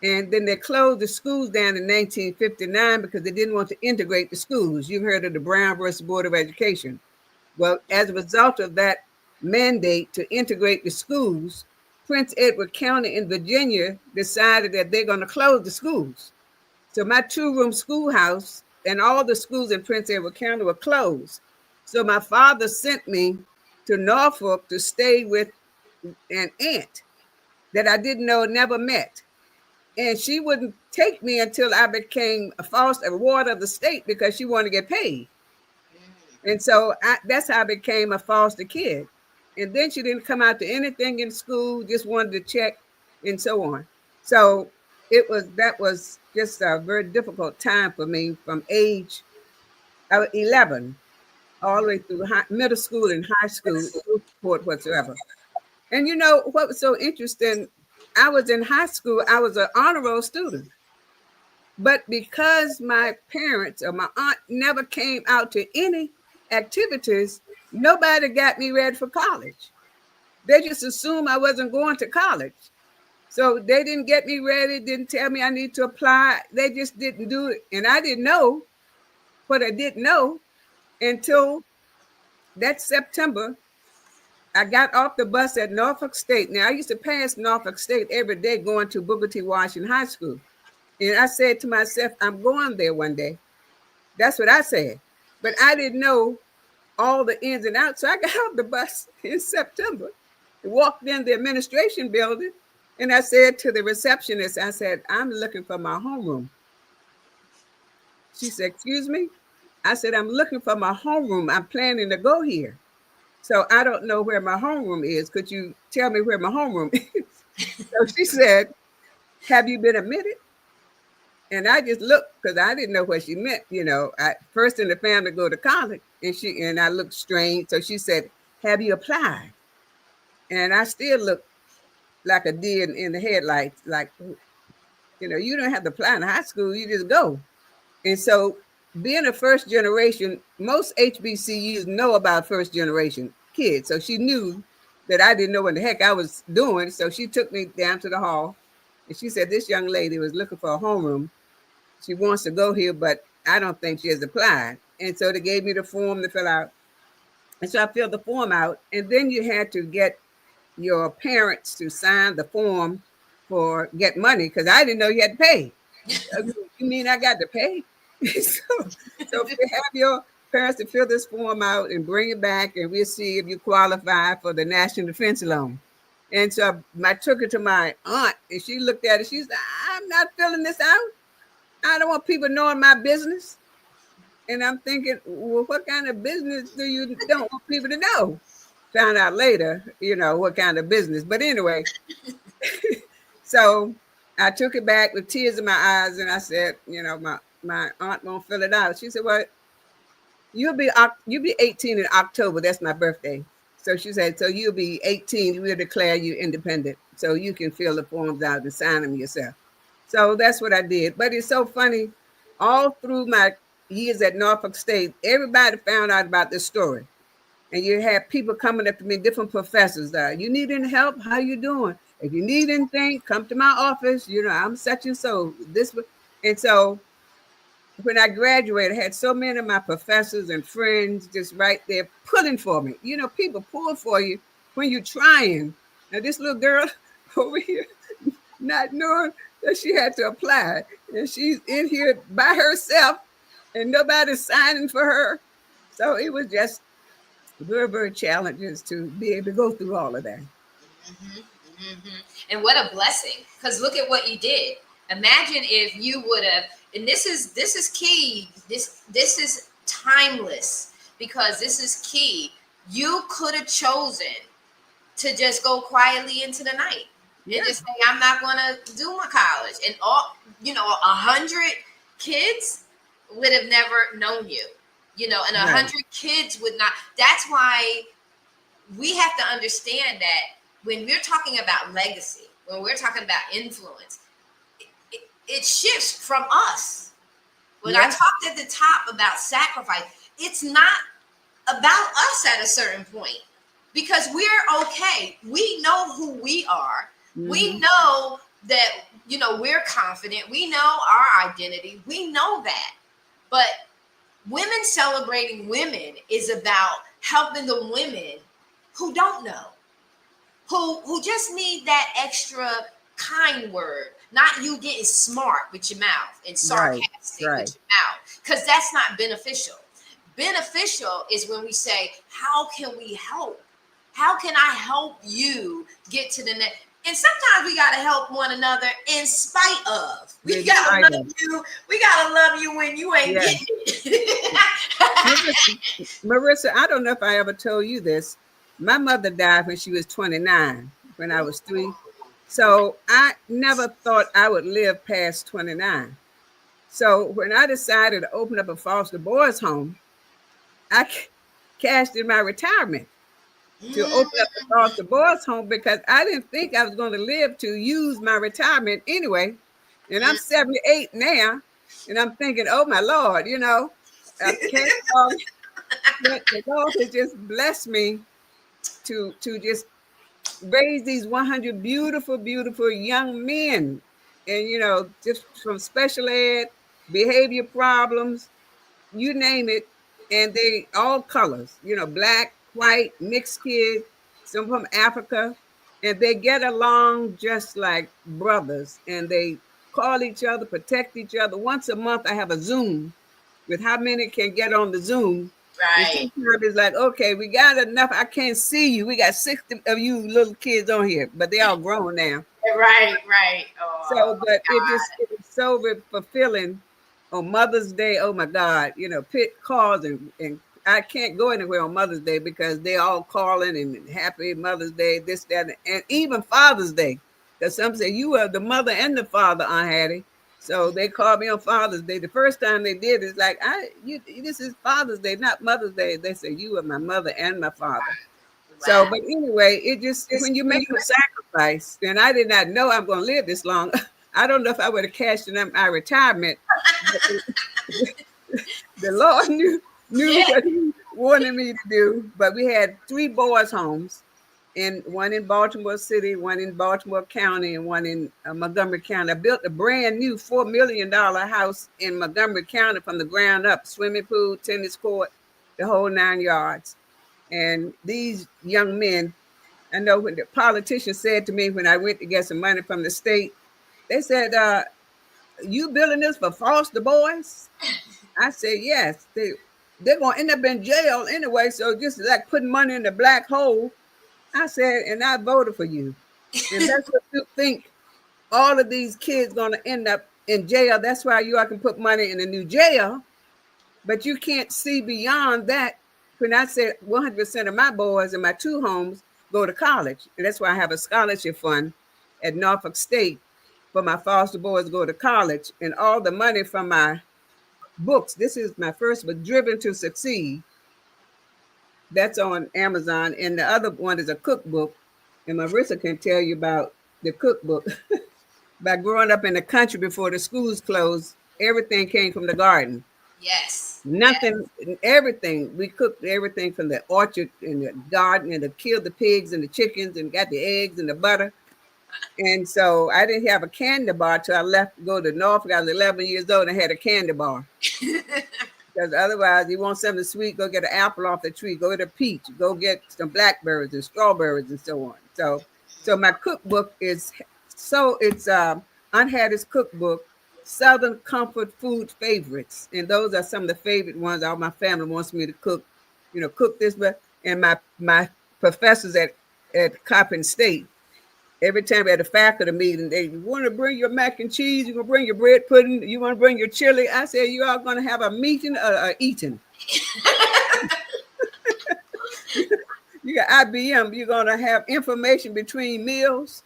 And then they closed the schools down in 1959 because they didn't want to integrate the schools. You've heard of the Brown versus Board of Education. Well, as a result of that mandate to integrate the schools, Prince Edward County in Virginia decided that they're going to close the schools. So my 2-room schoolhouse and all the schools in Prince Edward County were closed. So my father sent me to Norfolk to stay with an aunt that I didn't know, never met. And she wouldn't take me until I became a ward of the state because she wanted to get paid. And so that's how I became a foster kid. And then she didn't come out to anything in school, just wanted to check and so on. So that was just a very difficult time for me from age 11 all the way through middle school and high school, no support whatsoever. And you know what was so interesting? I was in high school, I was an honor roll student. But because my parents or my aunt never came out to any activities, nobody got me ready for college. They just assumed I wasn't going to college. So they didn't get me ready, didn't tell me I need to apply. They just didn't do it. And I didn't know what I didn't know until that September. I got off the bus at Norfolk State. Now, I used to pass Norfolk State every day going to Booker T. Washington High School. And I said to myself, I'm going there one day. That's what I said. But I didn't know all the ins and outs. So I got off the bus in September, walked in the administration building, and I said to the receptionist, I said, I'm looking for my homeroom. She said, excuse me? I said, I'm looking for my homeroom. I'm planning to go here. So I don't know where my homeroom is. Could you tell me where my homeroom is? So she said, have you been admitted? And I just looked because I didn't know what she meant. You know, first in the family go to college, and I looked strange. So she said, have you applied? And I still looked like a deer in the headlights, like, you know, you don't have to apply in high school, you just go. And so being a first generation, most HBCUs know about first generation kids. So she knew that I didn't know what the heck I was doing. So she took me down to the hall and she said, this young lady was looking for a homeroom. She wants to go here, but I don't think she has applied. And so they gave me the form to fill out. And so I filled the form out. And then you had to get your parents to sign the form for get money because I didn't know you had to pay. You mean I got to pay? so have your parents to fill this form out and bring it back, and we'll see if you qualify for the National Defense Loan. And so I took it to my aunt, and she looked at it. She said, I'm not filling this out. I don't want people knowing my business. And I'm thinking, well, what kind of business do you don't want people to know? Found out later, you know, what kind of business. But anyway, so I took it back with tears in my eyes, and I said, you know, my aunt won't fill it out. She said, well, you'll be 18 in October. That's my birthday. So she said, so you'll be 18. We'll declare you independent. So you can fill the forms out and sign them yourself. So that's what I did. But it's so funny. All through my years at Norfolk State, everybody found out about this story. And you have people coming up to me, different professors. You need any help? How you doing? If you need anything, come to my office. You know, I'm such and so. And so when I graduated, I had so many of my professors and friends just right there pulling for me. You know, people pull for you when you're trying. Now, this little girl over here, not knowing that she had to apply, and she's in here by herself, and nobody's signing for her. So it was just very, very challenges to be able to go through all of that. Mm-hmm, mm-hmm. And what a blessing, because look at what you did. Imagine if you would have, and this is key. This is timeless, because this is key. You could have chosen to just go quietly into the night. Yeah. and just say, I'm not going to do my college. And all, 100 kids would have never known you, and 100 kids would not. That's why we have to understand that when we're talking about legacy, when we're talking about influence, it shifts from us. When I talked at the top about sacrifice, it's not about us at a certain point, because we're okay. We know who we are. Mm-hmm. We know that, we're confident. We know our identity. We know that. But women celebrating women is about helping the women who don't know, who just need that extra kind word, not you getting smart with your mouth and sarcastic with your mouth, because that's not beneficial. Beneficial is when we say, how can we help? How can I help you get to the next? And sometimes we gotta help one another in spite of. We gotta love you. We gotta love you when you ain't getting it. Marissa, I don't know if I ever told you this. My mother died when she was 29, when I was 3. So I never thought I would live past 29. So when I decided to open up a foster boys home, I cashed in my retirement to open up the foster boys home, because I didn't think I was going to live to use my retirement anyway. And I'm 78 now, and I'm thinking, oh my Lord, I can't. The Lord has just blessed me to just raise these 100 beautiful, beautiful young men, and just from special ed, behavior problems, you name it, and they all colors, black, white, mixed kids, some from Africa, and they get along just like brothers, and they call each other, protect each other. Once a month, I have a Zoom with how many can get on the Zoom. Right. And sometimes it's like, okay, we got enough. I can't see you. We got 60 of you little kids on here, but they all grown now. Right. Oh, so, but it was so fulfilling on Mother's Day. Oh my God, Pitt calls and I can't go anywhere on Mother's Day because they all calling and happy Mother's Day, this, that, and even Father's Day. Because some say you are the mother and the father, Aunt Hattie. So they called me on Father's Day. The first time they did, it's like, this is Father's Day, not Mother's Day. They say, you are my mother and my father. Wow. So, but anyway, it just, when you make a sacrifice, and I did not know I'm going to live this long. I don't know if I would have cashed in my retirement. The Lord knew what he wanted me to do. But we had 3 boys' homes. And one in Baltimore City, one in Baltimore County, and one in Montgomery County. I built a brand new $4 million house in Montgomery County from the ground up, swimming pool, tennis court, the whole 9 yards. And these young men, I know when the politician said to me when I went to get some money from the state, they said, you building this for foster boys? I said, yes. They're going to end up in jail anyway, so just like putting money in the black hole. I said, and I voted for you. And that's what you think all of these kids going to end up in jail. That's why you all can put money in a new jail, but you can't see beyond that. When I said 100% of my boys in my 2 homes go to college, and that's why I have a scholarship fund at Norfolk State for my foster boys to go to college, and all the money from my books. This is my first book, Driven to Succeed. That's on Amazon. And the other one is a cookbook. And Marissa can tell you about the cookbook. By growing up in the country before the schools closed, everything came from the garden. Yes. Nothing, everything. We cooked everything from the orchard and the garden, and to kill the pigs and the chickens and got the eggs and the butter. And so I didn't have a candy bar till I left to go to Norfolk. I was 11 years old and I had a candy bar. Because otherwise, you want something sweet, go get an apple off the tree, go get a peach, go get some blackberries and strawberries and so on. So my cookbook is, it's Aunt Hattie's cookbook, Southern Comfort Food Favorites. And those are some of the favorite ones. All my family wants me to cook, cook this. And my professors at Coppin State, every time we had a faculty meeting, they want to bring your mac and cheese, you're going to bring your bread pudding, you want to bring your chili. I said, you are going to have a meeting or eating. You got IBM, you're going to have information between meals.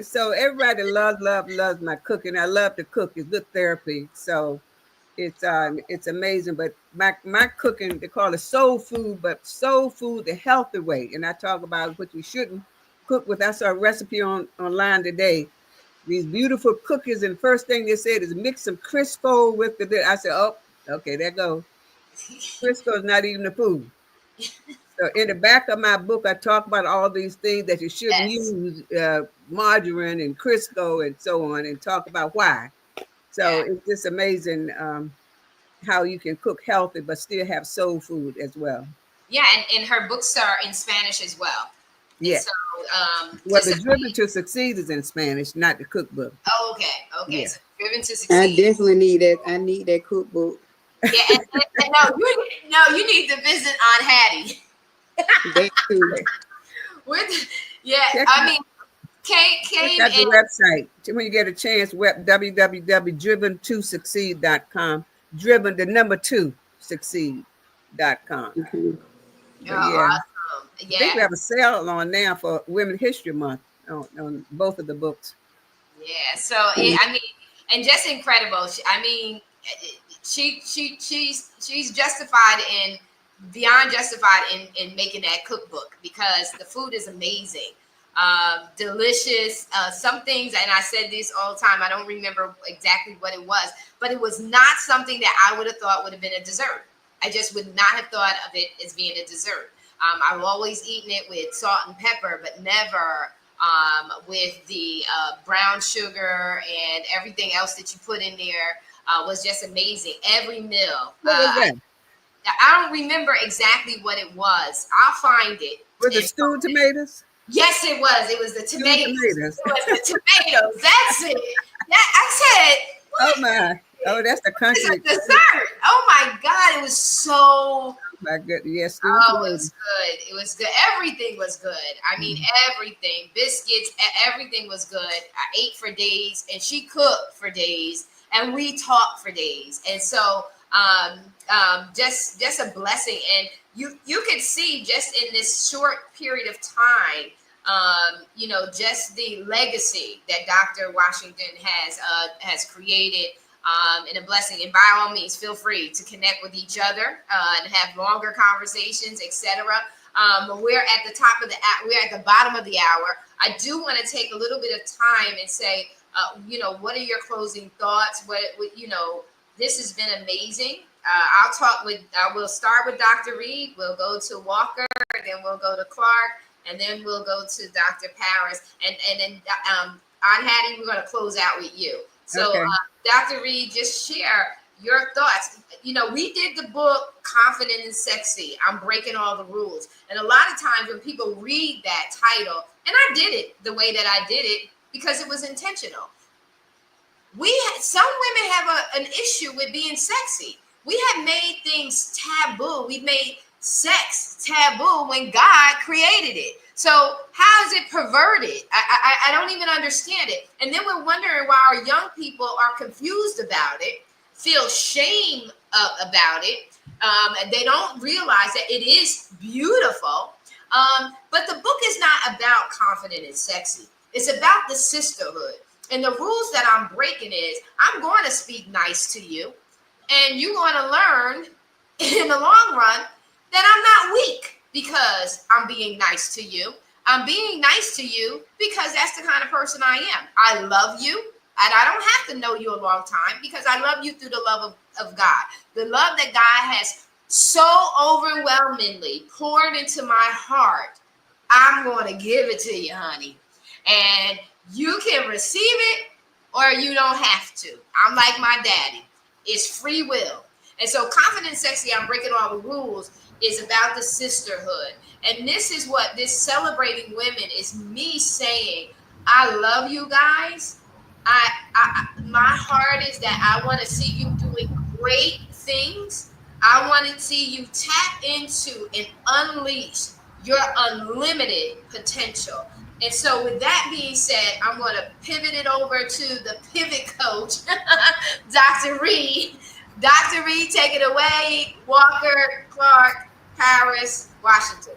So everybody loves my cooking. I love to cook. It's good therapy. So it's amazing. But my cooking, they call it soul food, but soul food the healthy way. And I talk about what you shouldn't cook with. I saw a recipe online today. These beautiful cookies, and first thing they said is mix some Crisco with the. I said, oh, okay, there goes. Crisco is not even a food. So in the back of my book, I talk about all these things that you shouldn't Yes. use, margarine and Crisco and so on, and talk about why. So Yeah. it's just amazing how you can cook healthy but still have soul food as well. Yeah, and her books are in Spanish as well. And Yeah. so Well, the Driven to Succeed is in Spanish, not the cookbook. okay. Yeah. So Driven to I Succeed. definitely need that. I need that cookbook. Yeah, and you need to visit Aunt Hattie. That too. With yeah, Check, I mean, Kate check came out the in. website. When you get a chance, www.driven2succeed.com. Driven, the number two, succeed.com. Okay. But yeah, Awesome. I think Yeah, we have a sale on now for Women's History Month on both of the books. yeah. So I mean, and just incredible. I mean, she's justified in beyond justified in making that cookbook because the food is amazing, delicious. Some things, and I said this all the time. I don't remember exactly what it was, but it was not something that I would have thought would have been a dessert. I just would not have thought of it as being a dessert. I've always eaten it with salt and pepper, but never with the brown sugar and everything else that you put in there. Was just amazing. Every meal. What was that? I don't remember exactly what it was. I'll find it. Was it stewed tomatoes? Yes, it was. It was the Stewed tomatoes. tomatoes. It was the tomatoes. That's it. I said, Oh my! Oh, that's the it's country. a dessert. Oh my God. It was so. My goodness, yes, stewed Oh, it tomatoes. was good. It was good. Everything was good. I mean, everything. Biscuits, everything was good. I ate for days, and she cooked for days, and we talked for days. And so, just a blessing. And you could see just in this short period of time, just the legacy that Dr. Washington has created and a blessing. And by all means, feel free to connect with each other and have longer conversations, etc. We're at the we're at the bottom of the hour. I do want to take a little bit of time and say, what are your closing thoughts? This has been amazing. We'll start with Dr. Reed. We'll go to Walker, then we'll go to Clark, and then we'll go to Dr. Paris, and then Aunt Hattie, we're going to close out with you. So, Okay. Dr. Reed, just share your thoughts. We did the book Confident and Sexy. I'm breaking all the rules. And a lot of times when people read that title, and I did it the way that I did it because it was intentional. Some women have an issue with being sexy. We have made things taboo. We made sex taboo when God created it. So how is it perverted? I don't even understand it. And then we're wondering why our young people are confused about it, feel shame about it. And they don't realize that it is beautiful. But the book is not about confident and sexy. It's about the sisterhood. And the rules that I'm breaking is I'm going to speak nice to you. And you're going to learn in the long run that I'm not weak because I'm being nice to you. I'm being nice to you because that's the kind of person I am. I love you, and I don't have to know you a long time because I love you through the love of God. The love that God has so overwhelmingly poured into my heart, I'm going to give it to you, honey. And you can receive it or you don't have to. I'm like my daddy. It's free will. And so Confident Sexy, I'm breaking all the rules, is about the sisterhood. And this is what this celebrating women is me saying, I love you guys. My heart is that I want to see you doing great things. I want to see you tap into and unleash your unlimited potential. And so with that being said, I'm going to pivot it over to the pivot coach, Dr. Reed. Dr. Reed, take it away. Walker, Clark, Paris, Washington.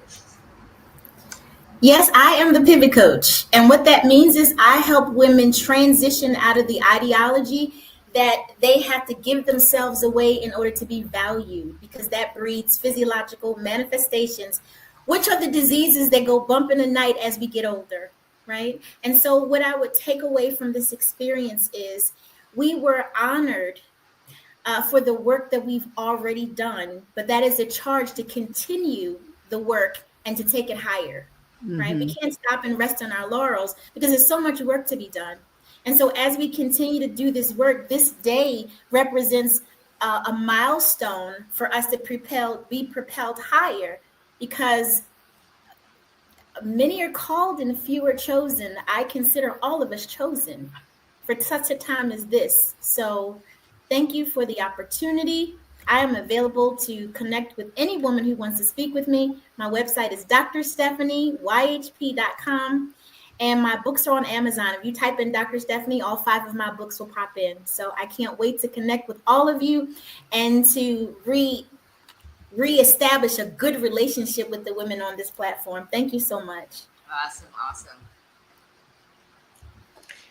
Yes, I am the pivot coach. And what that means is I help women transition out of the ideology that they have to give themselves away in order to be valued, because that breeds physiological manifestations, which are the diseases that go bump in the night as we get older, right? And so, what I would take away from this experience is we were honored for the work that we've already done, but that is a charge to continue the work and to take it higher, right? We can't stop and rest on our laurels because there's so much work to be done. And so, as we continue to do this work, this day represents a milestone for us to be propelled higher, because many are called and few are chosen. I consider all of us chosen for such a time as this. So thank you for the opportunity. I am available to connect with any woman who wants to speak with me. My website is drstephanieyhp.com. And my books are on Amazon. If you type in Dr. Stephanie, all 5 of my books will pop in. So I can't wait to connect with all of you and to reestablish a good relationship with the women on this platform. Thank you so much. Awesome.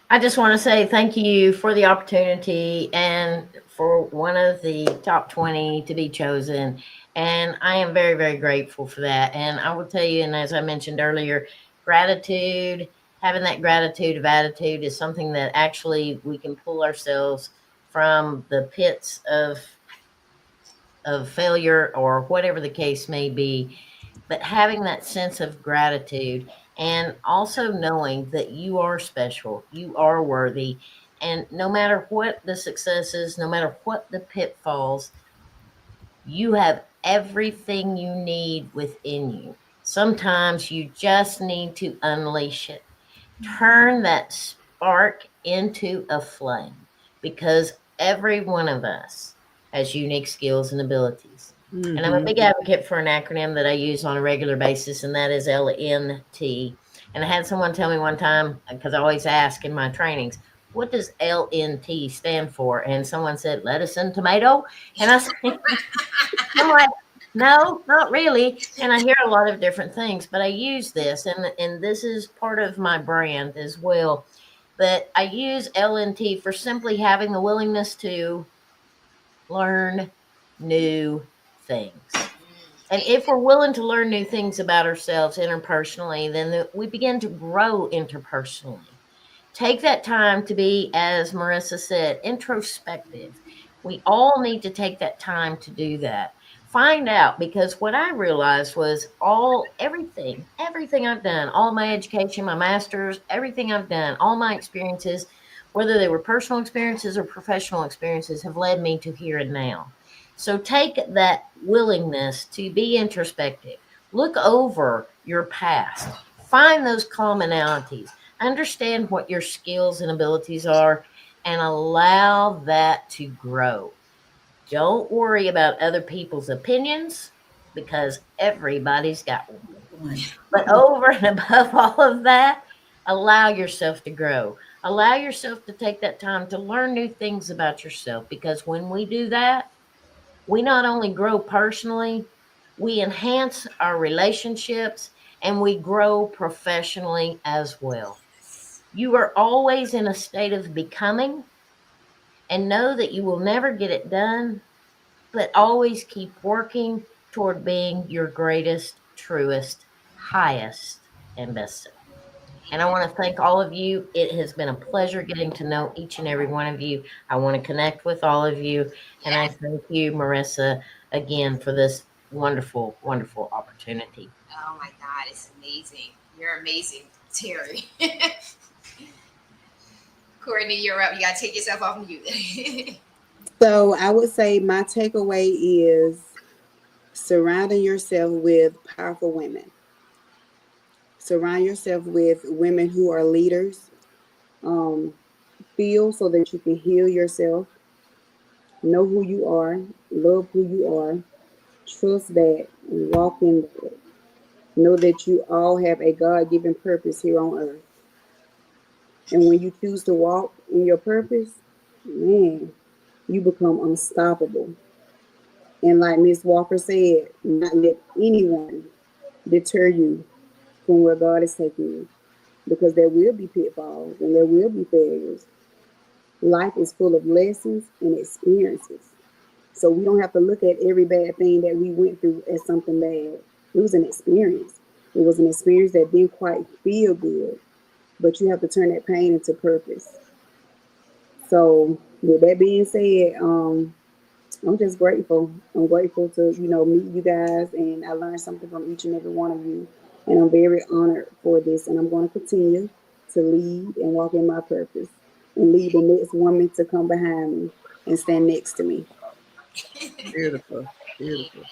I just want to say thank you for the opportunity and for one of the top 20 to be chosen. And I am very, very grateful for that. And I will tell you, and as I mentioned earlier, gratitude, having that gratitude of attitude is something that actually we can pull ourselves from the pits of failure or whatever the case may be. But having that sense of gratitude and also knowing that you are special, you are worthy, and no matter what the successes, no matter what the pitfalls, you have everything you need within you. Sometimes you just need to unleash it. Turn that spark into a flame, because every one of us has unique skills and abilities. And I'm a big advocate for an acronym that I use on a regular basis, and that is LNT. And I had someone tell me one time, because I always ask in my trainings, what does LNT stand for? And someone said, lettuce and tomato. And I said, I'm like, no, not really. And I hear a lot of different things, but I use this, and this is part of my brand as well. But I use LNT for simply having the willingness to learn new things. And if we're willing to learn new things about ourselves interpersonally, then we begin to grow interpersonally. Take that time to be, as Marissa said, introspective. We all need to take that time to do that. Find out, because what I realized was everything I've done, all my education, my master's, everything I've done, all my experiences, whether they were personal experiences or professional experiences, have led me to here and now. So take that willingness to be introspective. Look over your past. Find those commonalities. Understand what your skills and abilities are, and allow that to grow. Don't worry about other people's opinions, because everybody's got one. But over and above all of that, allow yourself to grow. Allow yourself to take that time to learn new things about yourself, because when we do that, we not only grow personally, we enhance our relationships, and we grow professionally as well. You are always in a state of becoming, and know that you will never get it done, but always keep working toward being your greatest, truest, highest, and best self. And I want to thank all of you. It has been a pleasure getting to know each and every one of you. I want to connect with all of you. And I thank you, Marissa, again for this wonderful, wonderful opportunity. Oh my God, it's amazing. You're amazing, Terry. Courtney, you're up. You got to take yourself off mute. So I would say my takeaway is surrounding yourself with powerful women. Surround yourself with women who are leaders. Feel so that you can heal yourself. Know who you are. Love who you are. Trust that and walk in that. Know that you all have a God-given purpose here on earth. And when you choose to walk in your purpose, man, you become unstoppable. And like Miss Walker said, not let anyone deter you from where God is taking you, because there will be pitfalls and there will be failures. Life is full of lessons and experiences. So we don't have to look at every bad thing that we went through as something bad. It was an experience. It was an experience that didn't quite feel good, but you have to turn that pain into purpose. So with that being said, I'm just grateful. I'm grateful to, meet you guys, and I learned something from each and every one of you. And I'm very honored for this. And I'm going to continue to lead and walk in my purpose and lead the next woman to come behind me and stand next to me. Beautiful. Beautiful. Amen.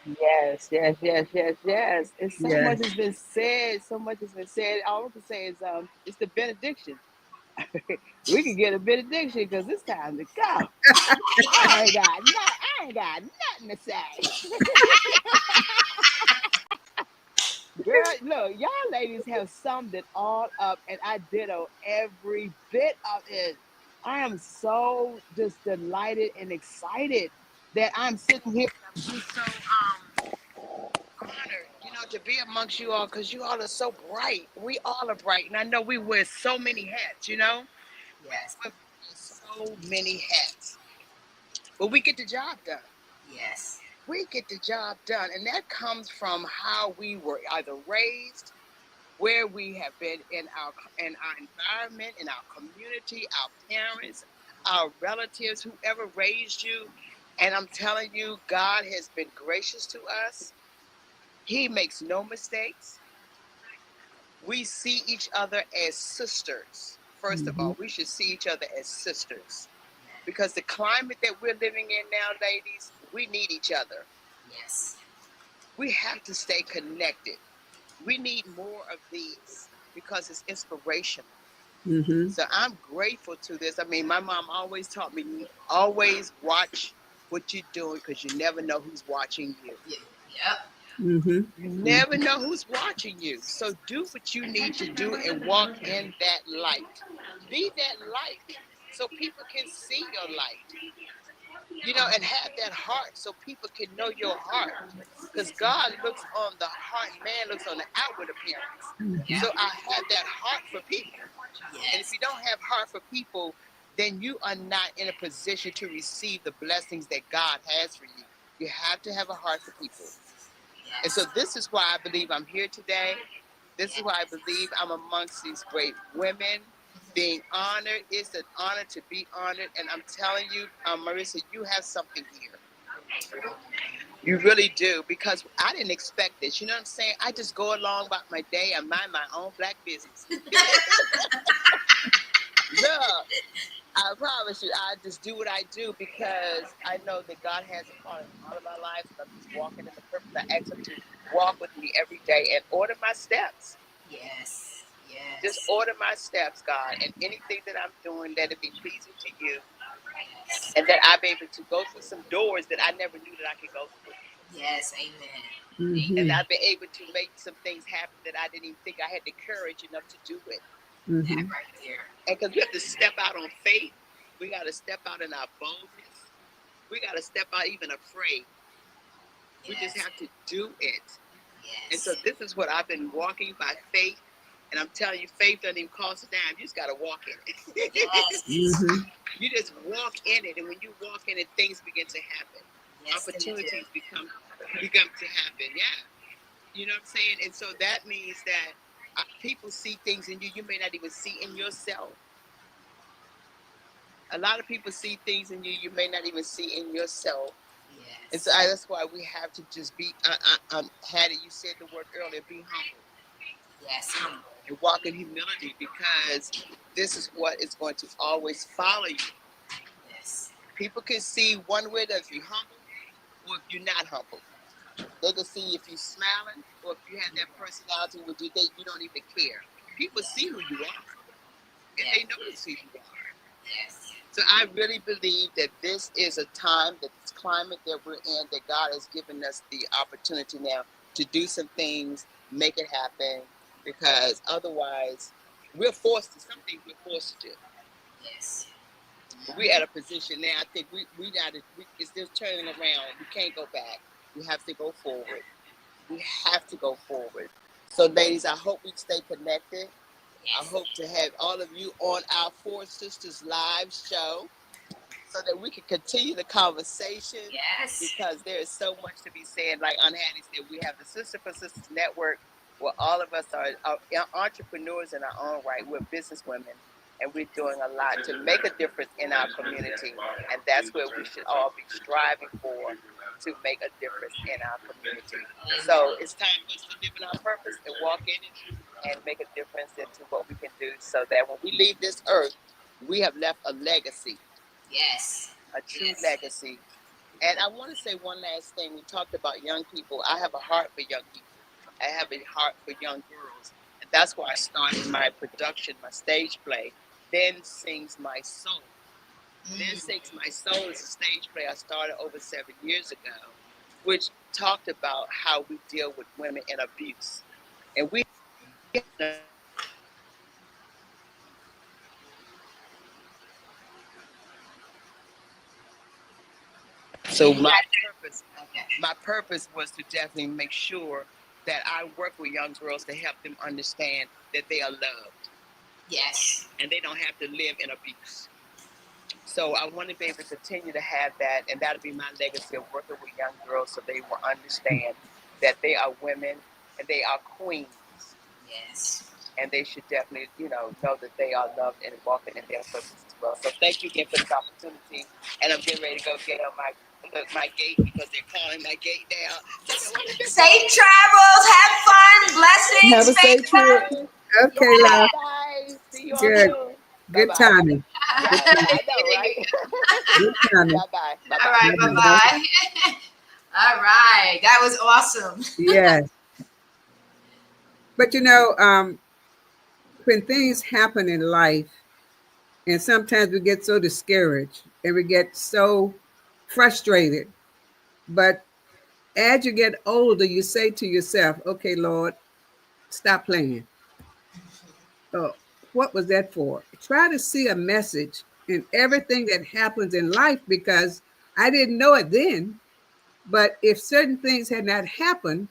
Amen. Yes, yes, yes, yes, yes. And so Yes. much has been said. So much has been said. All I can say is, it's the benediction. We can get a benediction because it's time to go. I ain't got nothing to say. Girl, look, y'all ladies have summed it all up, and I ditto every bit of it. I am so just delighted and excited that I'm sitting here, and I'm just so honored, to be amongst you all, because you all are so bright. We all are bright, and I know we wear so many hats. We Yes. wear so many hats, but we get the job done. Yes. We get the job done, and that comes from how we were either raised, where we have been in our environment, in our community, our parents, our relatives, whoever raised you. And I'm telling you, God has been gracious to us. He makes no mistakes. We see each other as sisters. First of all, we should see each other as sisters, because the climate that we're living in now, ladies, we need each other. Yes. We have to stay connected. We need more of these because it's inspirational. Mm-hmm. So I'm grateful to this. I mean, my mom always taught me, always watch what you're doing, because you never know who's watching you. Yep. Mm-hmm. You never know who's watching you. So do what you need to do and walk in that light. Be that light so people can see your light, and have that heart so people can know your heart. Because God looks on the heart, man looks on the outward appearance. Yep. So I have that heart for people. And if Yes. you don't have heart for people, then you are not in a position to receive the blessings that God has for you. You have to have a heart for people. And so Yes. this is why I believe I'm here today. This is why I believe I'm amongst these great women. Being honored, it's an honor to be honored. And I'm telling you, Marissa, you have something here. You really do, because I didn't expect this. You know what I'm saying? I just go along about my day and mind my own black business. Look, I promise you, I just do what I do because I know that God has a part in all of our lives, and I'm just walking in the purpose. I ask Him to walk with me every day and order my steps. Yes. Yes. Just order my steps, God, and anything that I'm doing, let it be pleasing to you, Yes. and that I'll be able to go through some doors that I never knew that I could go through. Yes. Amen. Mm-hmm. And I've been able to make some things happen that I didn't even think I had the courage enough to do it. Mm-hmm. That right there. And because we have to step out on faith, we got to step out in our boldness. We got to step out even afraid. We just Yes. have to do it. And so Yes. this is what I've been walking by faith. And I'm telling you, faith doesn't even cost a dime. You just got to walk in it. Yes. Mm-hmm. You just walk in it. And when you walk in it, things begin to happen. Yes, Opportunities become to happen. Yeah. You know what I'm saying? And so that means that people see things in you you may not even see in yourself. A lot of people see things in you you may not even see in yourself. And so Yes. that's why we have to just be, Hattie, you said the word earlier, be humble Yes. Humble. and walk in humility, because this is what is going to always follow you. Yes. People can see one way that if you're humble or if you're not humble. They can see if you're smiling or if you have that personality where you don't even care. People see who you are and they notice who you are. Yes. So I really believe that this is a time, that this climate that we're in, that God has given us the opportunity now to do some things, make it happen, because otherwise we're forced to, some things we're forced to do. Yes. But we're at a position now, I think it's just turning around. We can't go back. We have to go forward. We have to go forward. So, ladies, I hope we stay connected. I Yes. hope to have all of you on our Four Sisters live show so that we can continue the conversation Yes. because there is so much to be said. Like Unhattie said, we have the Sister for Sisters Network where all of us are entrepreneurs in our own right. We're business women and we're doing a lot to make a difference in our community. And that's where we should all be striving for to make a difference in our community. So it's time for us to live in our purpose and walk in it and make a difference into what we can do so that when we leave this earth, we have left a legacy. Yes. A true legacy. And I want to say one last thing. We talked about young people. I have a heart for young people. I have a heart for young girls. And that's why I started my production, my stage play, Then Sings My Soul. Then Sings My Soul is a stage play I started over 7 years ago, which talked about how we deal with women in abuse. And we so my purpose was to definitely make sure that I work with young girls to help them understand that they are loved. Yes. And they don't have to live in abuse. So I want to be able to continue to have that, and that'll be my legacy of working with young girls so they will understand that they are women and they are queens. Yes. And they should definitely, know that they are loved and walking in their purpose as well. So thank you again for this opportunity. And I'm getting ready to go get on my gate because they're calling my gate down. Safe travels. Have fun. Blessings. Have a safe trip. Okay, love. Bye. See you all Good. soon. Good Bye-bye. timing. Yeah, I know, right? Good timing. Bye-bye. All right. Bye-bye. Bye-bye. All right. That was awesome. Yes. But when things happen in life, and sometimes we get so discouraged and we get so frustrated. But as you get older, you say to yourself, okay, Lord, stop playing. Oh, what was that for? Try to see a message in everything that happens in life because I didn't know it then. But if certain things had not happened,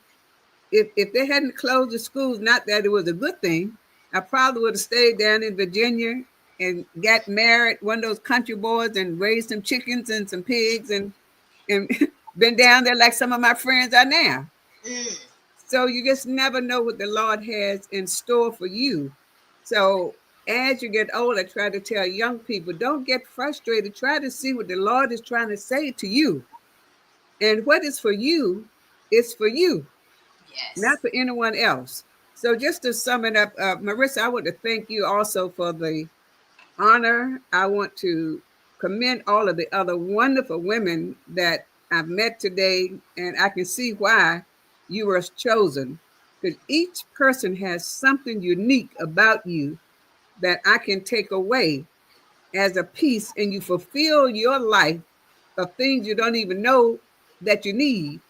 if they hadn't closed the schools, not that it was a good thing, I probably would have stayed down in Virginia and got married, one of those country boys, and raised some chickens and some pigs and been down there like some of my friends are now. So you just never know what the Lord has in store for you. So as you get older, try to tell young people, don't get frustrated. Try to see what the Lord is trying to say to you. And what is for you is for you, Yes. not for anyone else. So just to sum it up, Marissa, I want to thank you also for the honor. I want to commend all of the other wonderful women that I've met today, and I can see why you were chosen. Because each person has something unique about you that I can take away as a piece, and you fulfill your life of things you don't even know that you need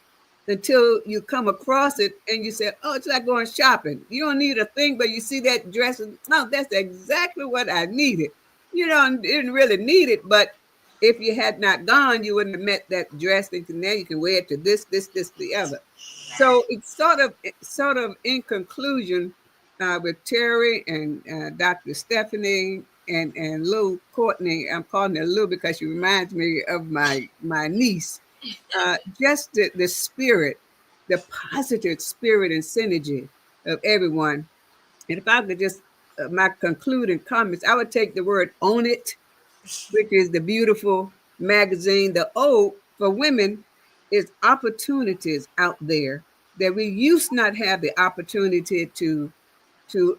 until you come across it and you say, oh, it's like going shopping. You don't need a thing, but you see that dress and, oh, that's exactly what I needed. You didn't really need it, but if you had not gone, you wouldn't have met that dress. And now you can wear it to this, the other. So it's sort of in conclusion, with Terry and Dr. Stephanie and Lou Courtney. I'm calling her Lou because she reminds me of my niece. Just the spirit, the positive spirit and synergy of everyone. And if I could just my concluding comments, I would take the word "own it," which is the beautiful magazine. The O for women is opportunities out there that we used not have the opportunity to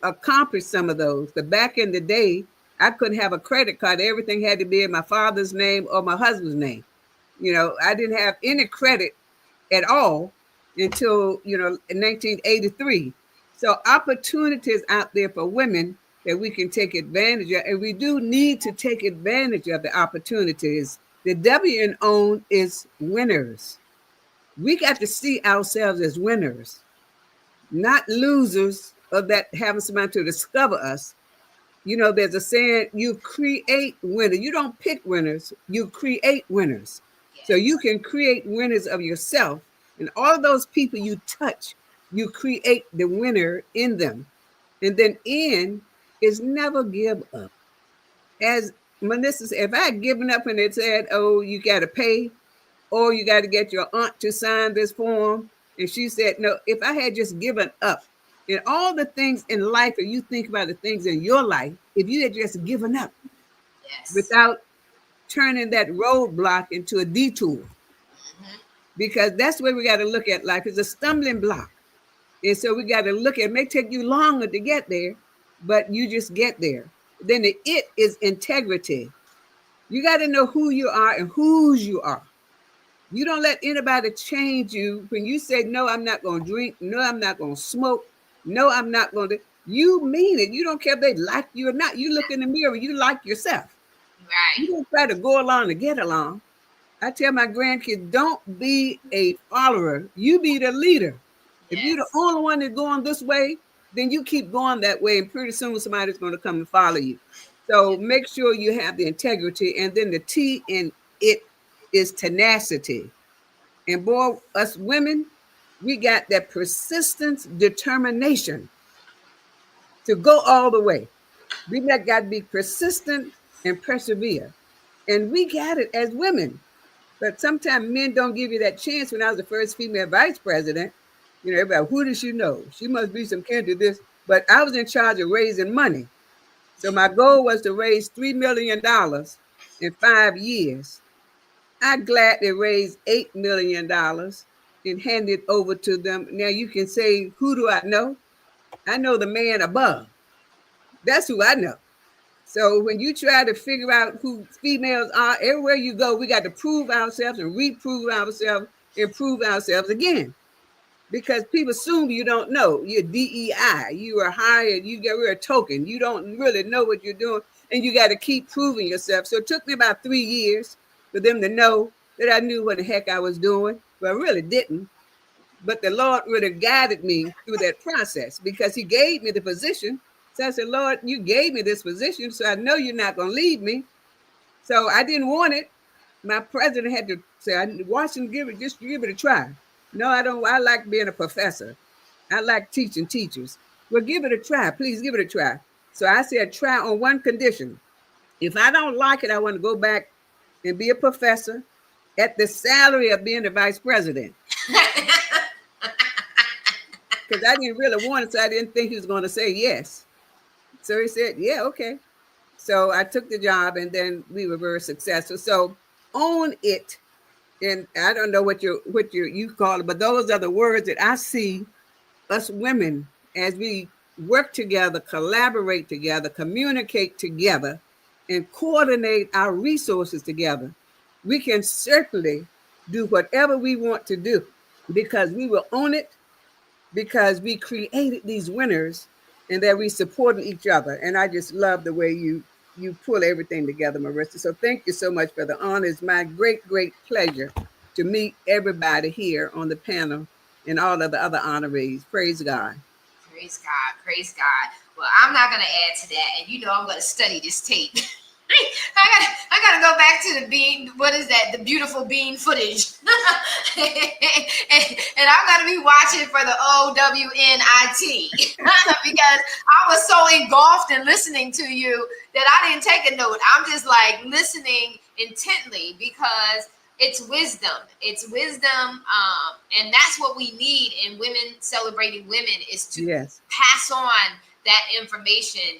accomplish some of those. But back in the day, I couldn't have a credit card. Everything had to be in my father's name or my husband's name. I didn't have any credit at all until, in 1983. So opportunities out there for women that we can take advantage of. And we do need to take advantage of the opportunities. The W in own is winners. We got to see ourselves as winners, not losers of that having somebody to discover us. There's a saying, you create winners. You don't pick winners, you create winners. So you can create winners of yourself And all of those people you touch, you create the winner in them. And then N is never give up. As Melissa said, if I had given up and it said, oh, you got to pay, or you got to get your aunt to sign this form, and she said, no, if I had just given up, and all the things in life, if you think about the things in your life, if you had just given up Yes. without turning that roadblock into a detour, Mm-hmm. because that's where we got to look at life. It's a stumbling block. And so we got to look at it. It may take you longer to get there, but you just get there. Then the it is integrity. You got to know who you are and whose you are. You don't let anybody change you. When you say, no, I'm not going to drink. No, I'm not going to smoke. No, I'm not going to. You mean it. You don't care if they like you or not. You look in the mirror, you like yourself. You Right. don't try to go along to get along. I tell my grandkids, don't be a follower. You be the leader. If you're the Yes. only one that's going this way, then you keep going that way. And pretty soon somebody's going to come and follow you. So make sure you have the integrity. And then the T in it is tenacity. And boy, us women, we got that persistence, determination to go all the way. We got to be persistent and persevere. And we got it as women. But sometimes men don't give you that chance. When I was the first female vice president, everybody, who does she know? She must be some kin to this. But I was in charge of raising money. So my goal was to raise $3 million in 5 years. I gladly raised $8 million and handed it over to them. Now you can say, who do I know? I know the man above. That's who I know. So when you try to figure out who females are, everywhere you go, we got to prove ourselves and reprove ourselves and prove ourselves again. Because people assume you don't know. You're DEI. You are hired. You're a token. You don't really know what you're doing. And you got to keep proving yourself. So it took me about 3 years for them to know that I knew what the heck I was doing. But I really didn't. But the Lord really guided me through that process because he gave me the position. So I said, Lord, you gave me this position, so I know you're not going to leave me. So I didn't want it. My president had to say, Washington, just give it a try. No, I don't. I like being a professor. I like teaching teachers. Well, give it a try. Please give it a try. So I said, try on one condition. If I don't like it, I want to go back and be a professor at the salary of being the vice president. Because I didn't really want it, so I didn't think he was going to say yes. So he said, yeah, okay. So I took the job, and then we were very successful. So own it. And I don't know what you call it, but those are the words that I see us women as we work together, collaborate together, communicate together, and coordinate our resources together. We can certainly do whatever we want to do because we will own it, because we created these winners and that we supported each other. And I just love the way you pull everything together, Marissa. So thank you so much for the honor. It's my great, great pleasure to meet everybody here on the panel and all of the other honorees. Praise God. Praise God. Praise God. Well, I'm not going to add to that. And I'm going to study this tape. I gotta go back to the bean. What is that? The beautiful bean footage. and I'm gonna be watching for the OWNIT because I was so engulfed in listening to you that I didn't take a note. I'm just like listening intently because it's wisdom. It's wisdom, and that's what we need in Women Celebrating Women is to pass on that information,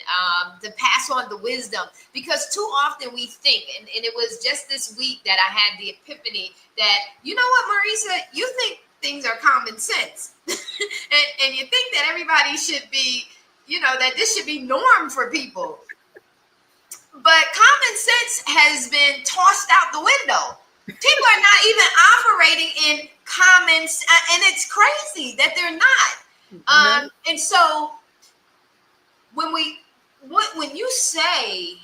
to pass on the wisdom, because too often we think, and it was just this week that I had the epiphany that, you know what, Marisa, you think things are common sense, and you think that everybody should be, that this should be norm for people, but common sense has been tossed out the window. People are not even operating in common, and it's crazy that they're not. And so when you say,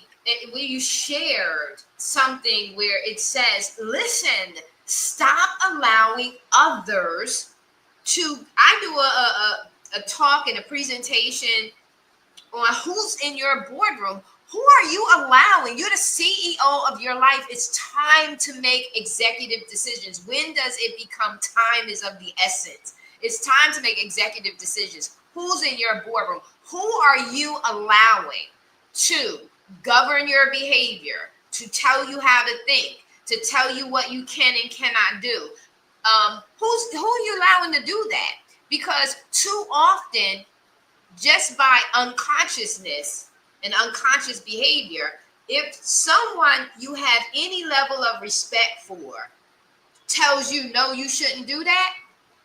when you shared something where it says, listen, stop allowing others to, I do a talk and a presentation on who's in your boardroom. Who are you allowing? You're the CEO of your life. It's time to make executive decisions. When does it become time is of the essence? It's time to make executive decisions. Who's in your boardroom? Who are you allowing to govern your behavior, to tell you how to think, to tell you what you can and cannot do? Who are you allowing to do that? Because too often, just by unconsciousness and unconscious behavior, if someone you have any level of respect for tells you no, you shouldn't do that,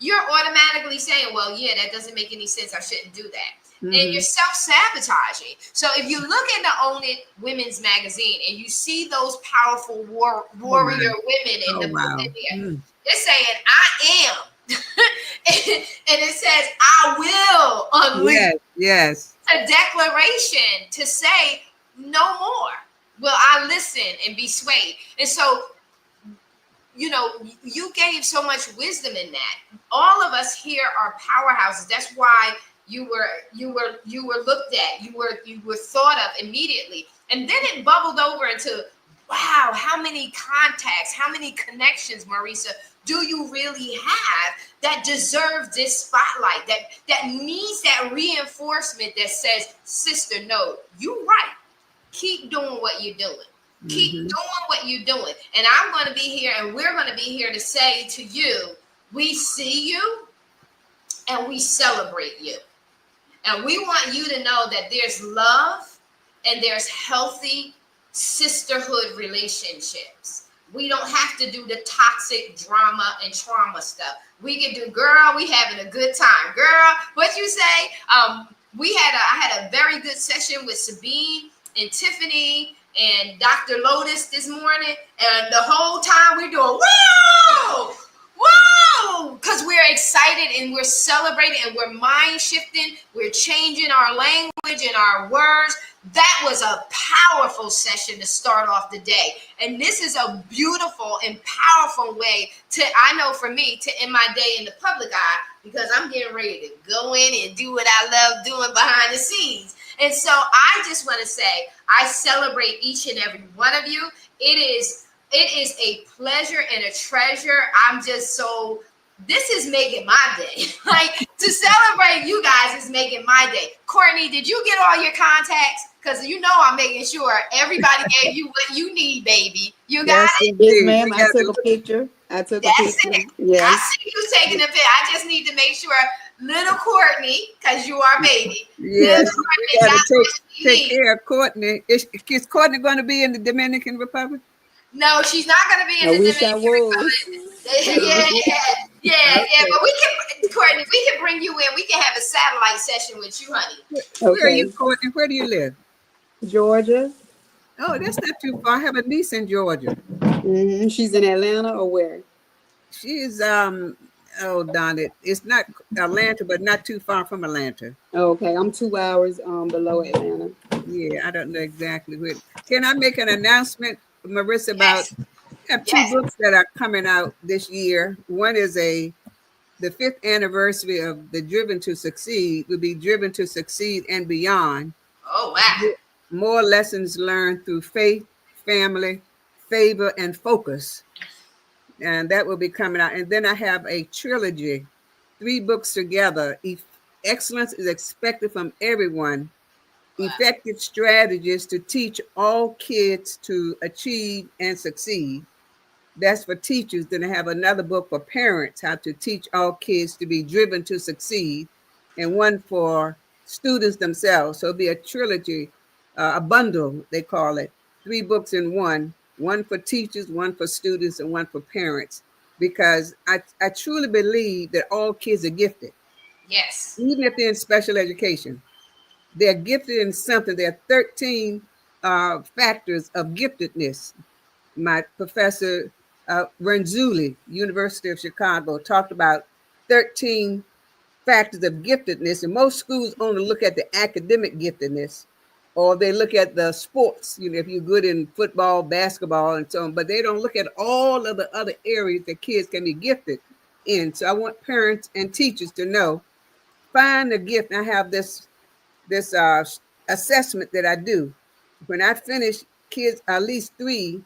you're automatically saying, well, yeah, that doesn't make any sense. I shouldn't do that. And you're self-sabotaging. So if you look at the Own It Women's Magazine and you see those powerful warrior women in the book, they're saying, I am. and it says, I will unleash. Yes. A declaration to say, no more will I listen and be swayed. And so, you know, you gave so much wisdom in that. All of us here are powerhouses. That's why you were looked at. You were thought of immediately. And then it bubbled over into, wow, how many contacts, how many connections, Marisa, do you really have that deserve this spotlight, that needs that reinforcement that says, sister, no, you're right. Keep doing what you're doing. Keep doing what you're doing. And I'm going to be here, and we're going to be here to say to you, we see you and we celebrate you. And we want you to know that there's love and there's healthy sisterhood relationships. We don't have to do the toxic drama and trauma stuff. We can do, girl, we having a good time. Girl, what you say? I had a very good session with Sabine and Tiffany and Dr. Lotus this morning. And the whole time we're doing, whoa, whoa, because we're excited and we're celebrating and we're mind shifting. We're changing our language and our words. That was a powerful session to start off the day. And this is a beautiful and powerful way to, I know for me, to end my day in the public eye, because I'm getting ready to go in and do what I love doing behind the scenes. And so I just want to say, I celebrate each and every one of you. It is a pleasure and a treasure. I'm just so, this is making my day. Like, to celebrate you guys is making my day. Courtney, did you get all your contacts? Because you know I'm making sure everybody gave you what you need, baby. You got it? Yes, ma'am. I took a picture. That's it. Yeah. I see you taking a picture. I just need to make sure little Courtney, because you are baby. Yes, we got to take care of Courtney. Is Courtney going to be in the Dominican Republic? No, she's not going to be in the Dominican Republic. Yeah. But we can, Courtney, we can bring you in. We can have a satellite session with you, honey. Where are you, Courtney? Where do you live? Georgia. Oh, that's not too far. I have a niece in Georgia. She's in Atlanta or where? She's oh darn it. It's not Atlanta, but not too far from Atlanta. Okay, I'm 2 hours below Atlanta. Yeah, I don't know exactly where. Can I make an announcement, Marissa, about I have two books that are coming out this year. One is the 5th anniversary of the Driven to Succeed, will be Driven to Succeed and Beyond. Oh, wow. More lessons learned through faith, family, favor, and focus. And that will be coming out. And then I have a trilogy, 3 books together. Excellence is expected from everyone. Wow. Effective strategies to teach all kids to achieve and succeed. That's for teachers. Then I have another book for parents, how to teach all kids to be driven to succeed. And one for students themselves. So it'll be a trilogy, a bundle, they call it. 3 books in one for teachers, one for students, and one for parents. Because I truly believe that all kids are gifted. Yes. Even if they're in special education. They're gifted in something. There are 13 factors of giftedness. My professor, Renzulli, University of Chicago, talked about 13 factors of giftedness. And most schools only look at the academic giftedness, or they look at the sports, if you're good in football, basketball, and so on, but they don't look at all of the other areas that kids can be gifted in. So I want parents and teachers to know, find the gift. I have this assessment that I do when I finish, kids at least 3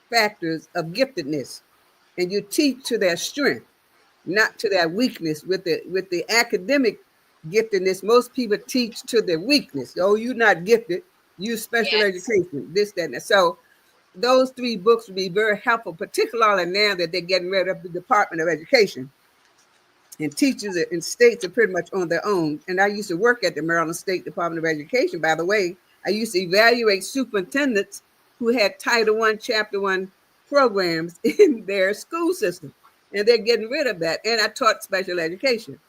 factors of giftedness, and you teach to their strength, not to their weakness. With the academic giftedness, most people teach to their weakness. Oh, you're not gifted. You special education, this, that, and that. So those 3 books would be very helpful, particularly now that they're getting rid of the Department of Education. And teachers in states are pretty much on their own. And I used to work at the Maryland State Department of Education, by the way. I used to evaluate superintendents who had Title I, Chapter 1 programs in their school system. And they're getting rid of that. And I taught special education.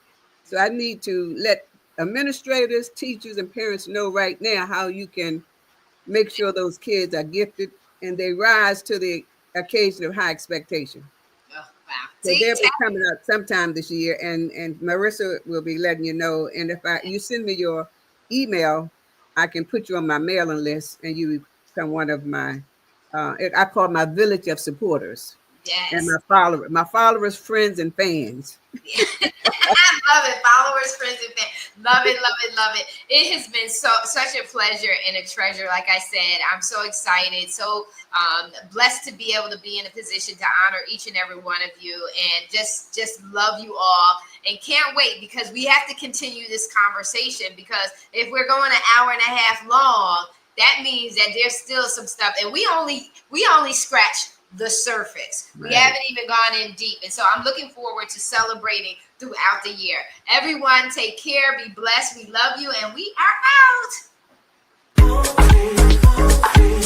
So I need to let administrators, teachers, and parents know right now how you can make sure those kids are gifted and they rise to the occasion of high expectation. Oh, wow. So they'll be coming out sometime this year, and Marissa will be letting you know. And if you send me your email, I can put you on my mailing list, and you become one of my, I call my village of supporters. Yes. And my followers, friends, and fans. I love it. Followers, friends, and fans. Love it, love it, love it. It has been such a pleasure and a treasure. Like I said, I'm so excited, so blessed to be able to be in a position to honor each and every one of you, and just love you all, and can't wait, because we have to continue this conversation, because if we're going an hour and a half long, that means that there's still some stuff, and we only scratch the surface. Right. We haven't even gone in deep. And so I'm looking forward to celebrating throughout the year. Everyone, take care, be blessed. We love you, and we are out.